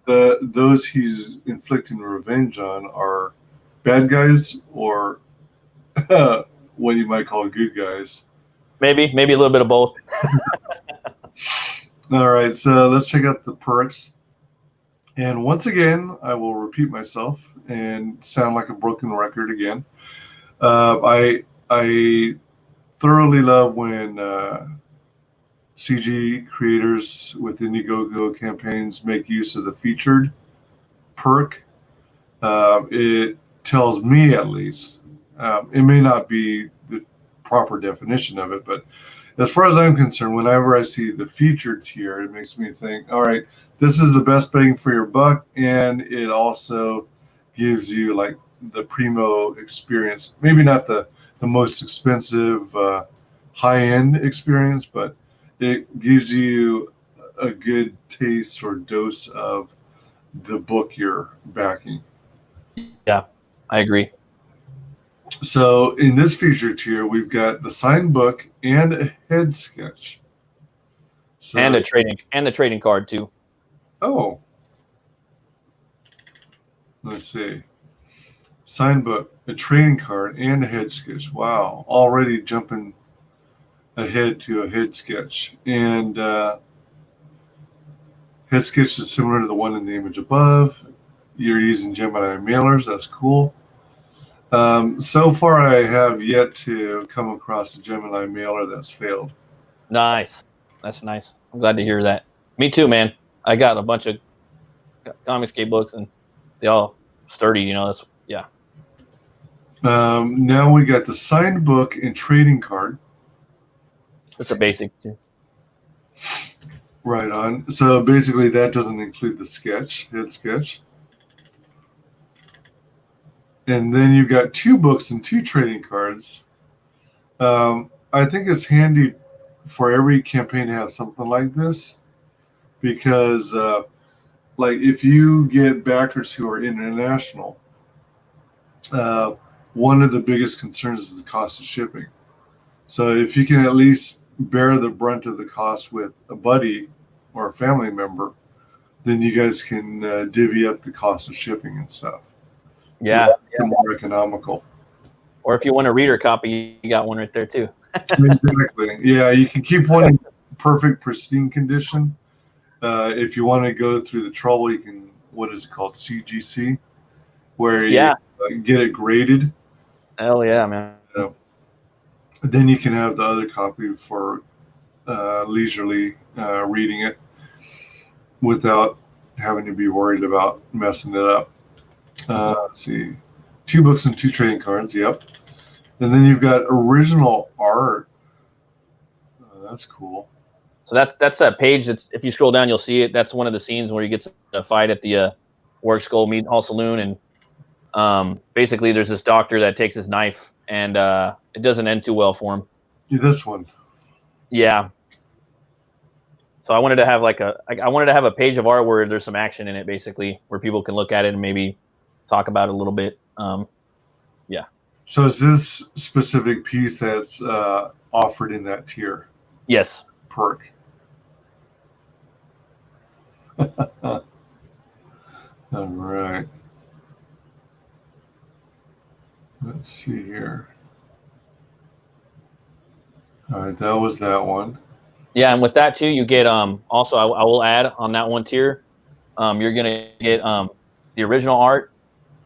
those he's inflicting revenge on are bad guys or what you might call good guys. Maybe a little bit of both. All right, so let's check out the perks. And once again, I will repeat myself and sound like a broken record again. I thoroughly love when CG creators with Indiegogo campaigns make use of the featured perk. It tells me, at least, it may not be the proper definition of it, but as far as I'm concerned, whenever I see the featured tier, it makes me think, all right, this is the best bang for your buck, and it also gives you like the primo experience. Maybe not the most expensive high-end experience, but it gives you a good taste or dose of the book you're backing. Yeah, I agree. So in this feature tier, we've got the signed book and a head sketch. So, and the trading card too. Oh. Let's see. Signed book, a trading card, and a head sketch. Wow. Already jumping ahead to a head sketch. And head sketch is similar to the one in the image above. You're using Gemini mailers. That's cool. So far, I have yet to come across a Gemini mailer that's failed. Nice. That's nice. I'm glad to hear that. Me too, man. I got a bunch of ComicsGate books, and they all sturdy. That's yeah. Now we got the signed book and trading card. It's a basic too. Right on. So basically, that doesn't include the sketch, head sketch. And then you've got 2 books and 2 trading cards. I think it's handy for every campaign to have something like this, because like if you get backers who are international, one of the biggest concerns is the cost of shipping. So if you can at least bear the brunt of the cost with a buddy or a family member, then you guys can divvy up the cost of shipping and stuff. Yeah. It's more economical. Or if you want a reader copy, you got one right there too. Exactly. Yeah, you can keep one in perfect, pristine condition. If you want to go through the trouble, you can, what is it called, CGC, where you get it graded. Hell yeah, man. Then you can have the other copy for leisurely reading it without having to be worried about messing it up. Let's see, 2 books and 2 trading cards. Yep. And then you've got original art. That's cool. So that's that page. That's, if you scroll down, you'll see it. That's one of the scenes where he gets a fight at the Work Skull Meat Hall Saloon, and basically there's this doctor that takes his knife, and it doesn't end too well for him. This one. Yeah. So I wanted to have a page of art where there's some action in it, basically, where people can look at it and maybe talk about it a little bit. Yeah. So is this specific piece that's offered in that tier? Yes. Perk. All right. Let's see here. All right, that was that one. Yeah, and with that too, you get also I will add on that one tier, you're gonna get the original art,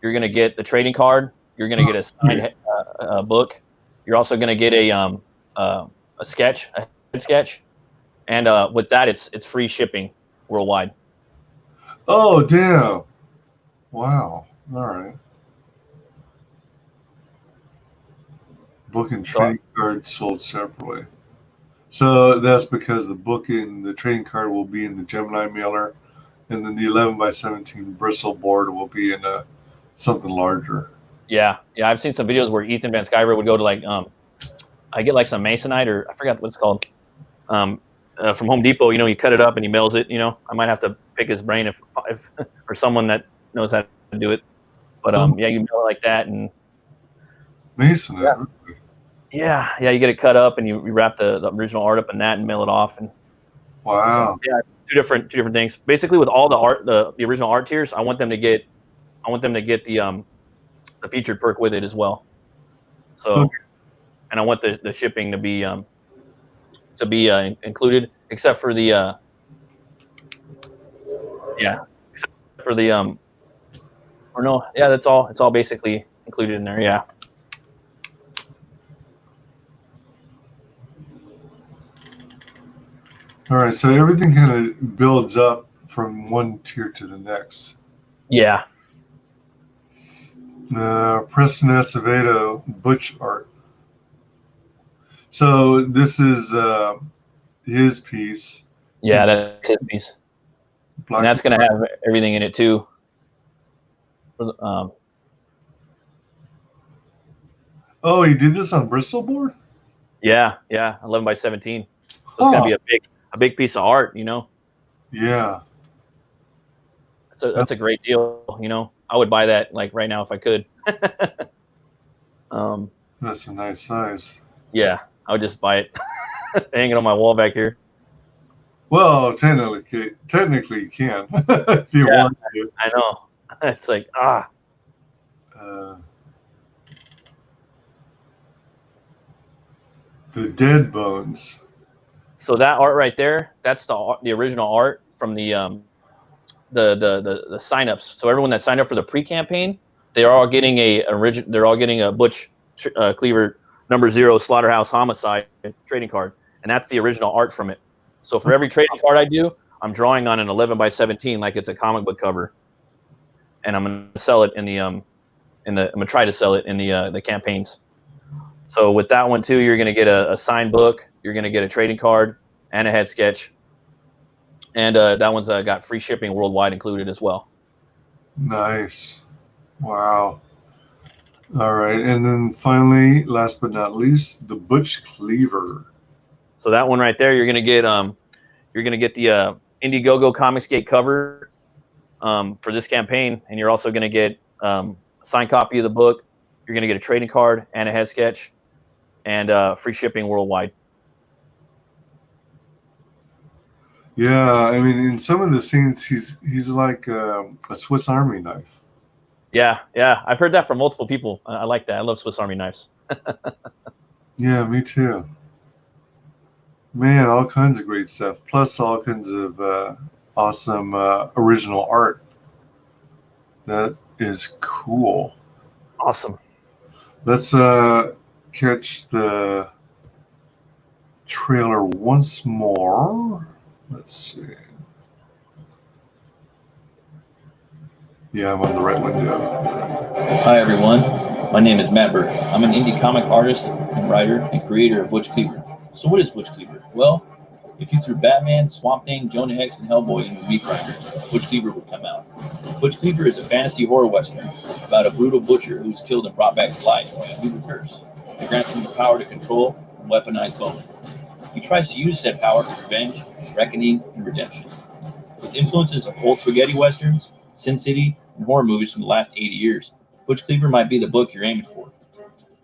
you're gonna get the trading card, you're gonna get a signed book, you're also gonna get a sketch, a head sketch, and with that it's free shipping worldwide. Oh, damn. Wow. All right. Book and trading card sold separately. So that's because the book and the trading card will be in the Gemini mailer, and then the 11x17 bristle board will be in something larger. Yeah, I've seen some videos where Ethan Van Sciver would go to like I get like some masonite, or I forgot what it's called, from Home Depot. You know, you cut it up and he mails it. You know, I might have to pick his brain if or someone that knows how to do it. But yeah, you mail it like that, and Masonite. yeah, you get it cut up and you wrap the original art up in that and mail it off. And Wow. so, yeah, two different things. Basically, with all the art, the original art tiers, I want them to get the featured perk with it as well. So, Okay. and I want the shipping to be included, except for the or no, yeah, that's all. It's all basically included in there. Yeah. All right, so everything kind of builds up from one tier to the next. Yeah. Preston Acevedo, Butch art. So this is his piece. Yeah, that's his piece. Black And that's going to have everything in it too. Oh, he did this on Bristol board? Yeah, 11x17. So it's going to be a big piece of art, you know. Yeah. That's a great deal, you know. I would buy that like right now if I could. That's a nice size. Yeah, I would just buy it, hang it on my wall back here. Well, technically you can if you want to. I know. It's like the dead bones. So that art right there, that's the original art from the signups. So everyone that signed up for the pre-campaign, they're all getting a Butch Cleaver #0 Slaughterhouse Homicide trading card, and that's the original art from it. So for every trading card I do, I'm drawing on an 11x17 like it's a comic book cover, and I'm gonna sell it I'm gonna try to sell it in the campaigns. So with that one too, you're gonna get a signed book, you're gonna get a trading card and a head sketch, and that one's got free shipping worldwide included as well. Nice. Wow. All right, and then finally, last but not least, the Butch Cleaver. So that one right there, you're gonna get the Indiegogo ComicsGate cover for this campaign, and you're also gonna get a signed copy of the book. You're gonna get a trading card and a head sketch, and free shipping worldwide. Yeah, I mean, in some of the scenes, he's like a Swiss Army knife. Yeah, I've heard that from multiple people. I like that. I love Swiss Army knives. Yeah, me too. Man, all kinds of great stuff. Plus all kinds of awesome original art. That is cool. Awesome. Let's catch the trailer once more. Let's see. Yeah, I'm on the right window. Hi everyone, my name is Matt Burke. I'm an indie comic artist and writer and creator of BUTCH CLEAVER. So what is BUTCH CLEAVER? Well, if you threw Batman, Swamp Thing, Jonah Hex, and Hellboy into a meat grinder, BUTCH CLEAVER would come out. BUTCH CLEAVER is a fantasy horror western about a brutal butcher who's killed and brought back to life by a evil curse that grants him the power to control and weaponize bone. He tries to use said power for revenge, reckoning, and redemption. With influences of old spaghetti westerns, Sin City, and horror movies from the last 80 years, BUTCH CLEAVER might be the book you're aiming for.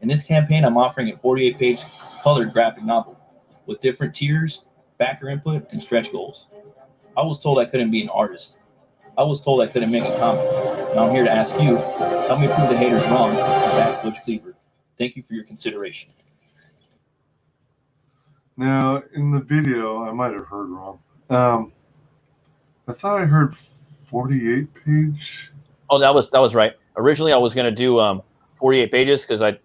In this campaign, I'm offering a 48-page colored graphic novel with different tiers, backer input, and stretch goals. I was told I couldn't be an artist. I was told I couldn't make a comic. Now I'm here to ask you, help me prove the haters wrong and back Butch Cleaver. Thank you for your consideration. Now, in the video, I might have heard wrong. I thought I heard 48 page. Oh, that was right. Originally, I was gonna do 48 pages because I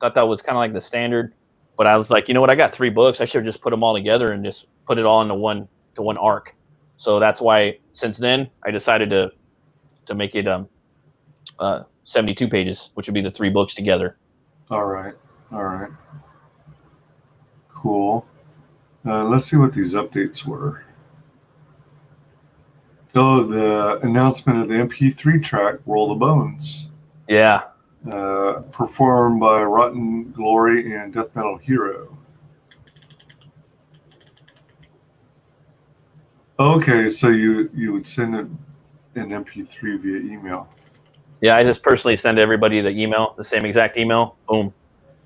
thought that was kind of like the standard. But I was like, you know what? I got 3 books. I should just put them all together and just put it all into one arc. So that's why since then I decided to make it 72 pages, which would be the 3 books together. All right. Cool. Let's see what these updates were. Oh, the announcement of the MP3 track, Roll the Bones. Yeah. Performed by Rotten Glory and Death Metal Hero. Okay, so you would send an MP3 via email. Yeah, I just personally send everybody the email, the same exact email. Boom.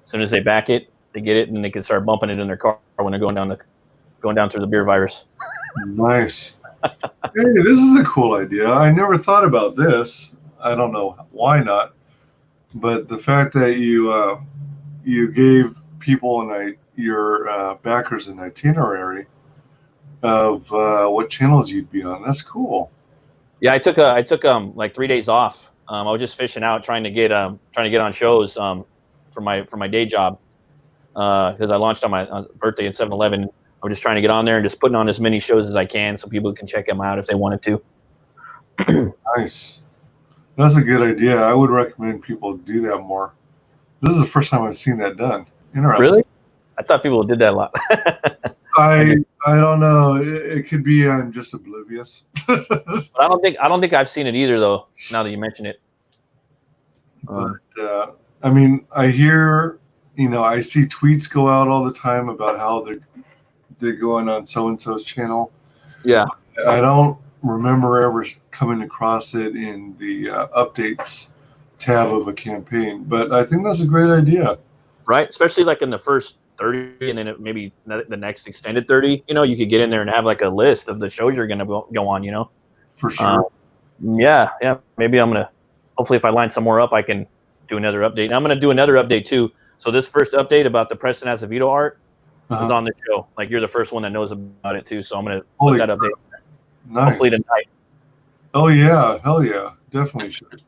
As soon as they back it, they get it, and they can start bumping it in their car when they're going down through the beer virus. Nice. Hey, this is a cool idea. I never thought about this. I don't know why not, but the fact that you gave people your backers an itinerary of what channels you'd be on. That's cool. Yeah, I took like 3 days off. I was just fishing out, trying to get on shows for my day job because I launched on my birthday at 7-Eleven. I'm just trying to get on there and just putting on as many shows as I can so people can check them out if they wanted to. Nice. That's a good idea. I would recommend people do that more. This is the first time I've seen that done. Interesting. Really? I thought people did that a lot. I don't know. It could be I'm just oblivious. But I don't think I've seen it either, though. Now that you mention it. But I mean, I hear, I see tweets go out all the time about how they're going on so and so's channel. Yeah. I don't remember ever coming across it in the updates tab of a campaign, but I think that's a great idea. Right, especially like in the first 30, and then maybe the next extended 30. You could get in there and have like a list of the shows you're gonna go on. For sure. Yeah. Maybe I'm gonna. Hopefully, if I line some more up, I can do another update. And I'm gonna do another update too. So this first update about the Preston Acevedo art is on the show. Like you're the first one that knows about it too. So I'm gonna put that update. Nice. Hopefully tonight. Oh yeah, hell yeah, definitely should.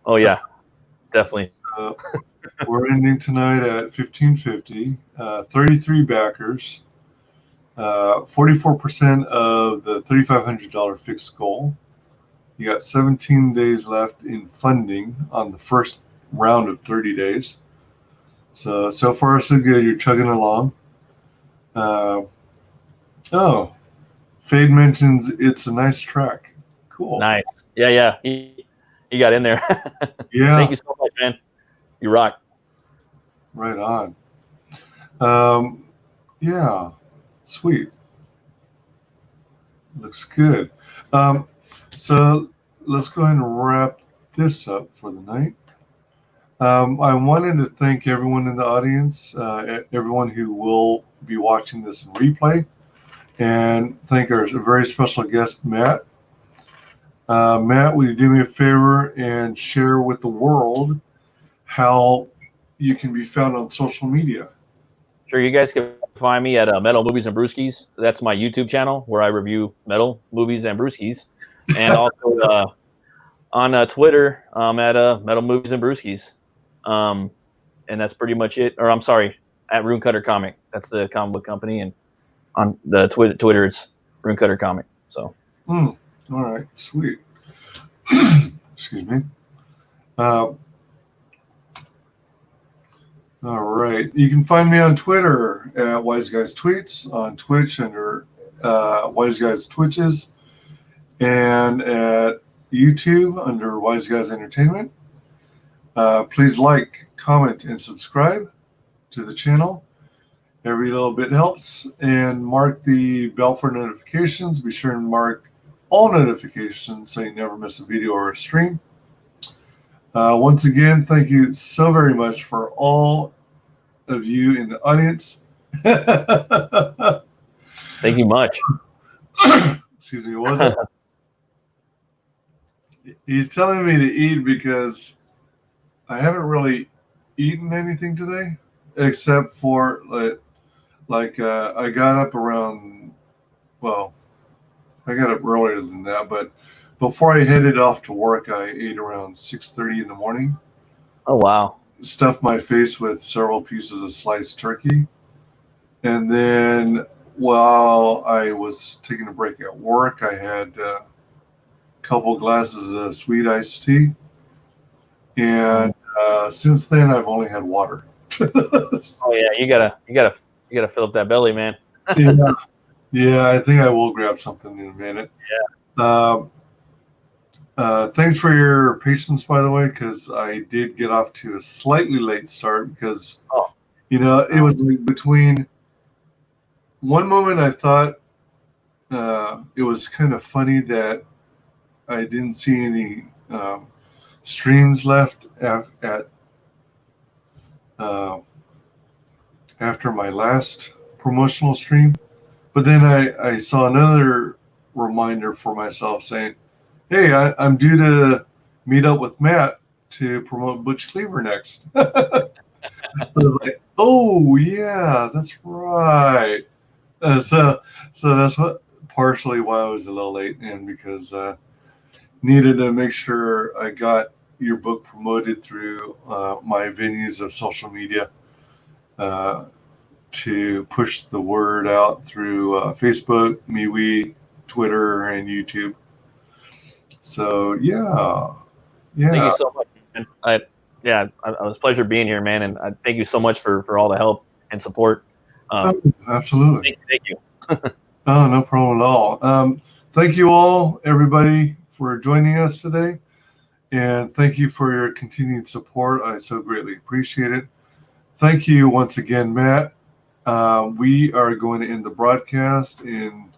Oh yeah, definitely. We're ending tonight at 1550. 33 backers. 44% of the $3,500 fixed goal. You got 17 days left in funding on the first round of 30 days. So far so good. You're chugging along. Fade mentions it's a nice track. Cool. Nice. Yeah. You got in there. Yeah. Thank you so much, man. You rock. Right on. Yeah. Sweet. Looks good. So let's go ahead and wrap this up for the night. I wanted to thank everyone in the audience, everyone who will be watching this in replay, and thank our very special guest, Matt. Matt, will you do me a favor and share with the world how you can be found on social media? Sure, you guys can find me at Metal Movies and Brewskis. That's my YouTube channel where I review metal movies and brewskis, and also on Twitter at Metal Movies and Brewskis, and that's pretty much it. Or I'm sorry, at Rune Cutter Comic. That's the comic book company, and on the Twitter it's Rune Cutter Comic. So. All right, sweet. Excuse me. All right. You can find me on Twitter at WyzGyz Tweets, on Twitch under WyzGyz Twitches, and at YouTube under WyzGyz Entertainment. Please like, comment, and subscribe to the channel. Every little bit helps. And mark the bell for notifications. Be sure and mark all notifications so you never miss a video or a stream. Once again, thank you so very much for all of you in the audience. Thank you much. excuse me, what was it? He's telling me to eat because I haven't really eaten anything today, except for I got up around, well, I got up earlier than that, but before I headed off to work, I ate around 6:30 in the morning. Oh wow. Stuffed my face with several pieces of sliced turkey, and then while I was taking a break at work, I had a couple glasses of sweet iced tea, and since then I've only had water. Oh yeah, you gotta fill up that belly, man. Yeah, yeah, I think I will grab something in a minute. Yeah. Thanks for your patience, by the way, because I did get off to a slightly late start because, it was between one moment I thought it was kind of funny that I didn't see any streams left after my last promotional stream. But then I saw another reminder for myself saying, hey, I'm due to meet up with Matt to promote Butch Cleaver next. So I was like, oh, yeah, that's right. So that's partially why I was a little late, and because needed to make sure I got your book promoted through my venues of social media to push the word out through Facebook, MeWe, Twitter, and YouTube. So yeah. Thank you so much, man. It was a pleasure being here, man, and thank you so much for all the help and support. Absolutely. Thank you. Oh, no problem at all. Thank you all, everybody, for joining us today, and thank you for your continued support. I so greatly appreciate it. Thank you once again, Matt. We are going to end the broadcast in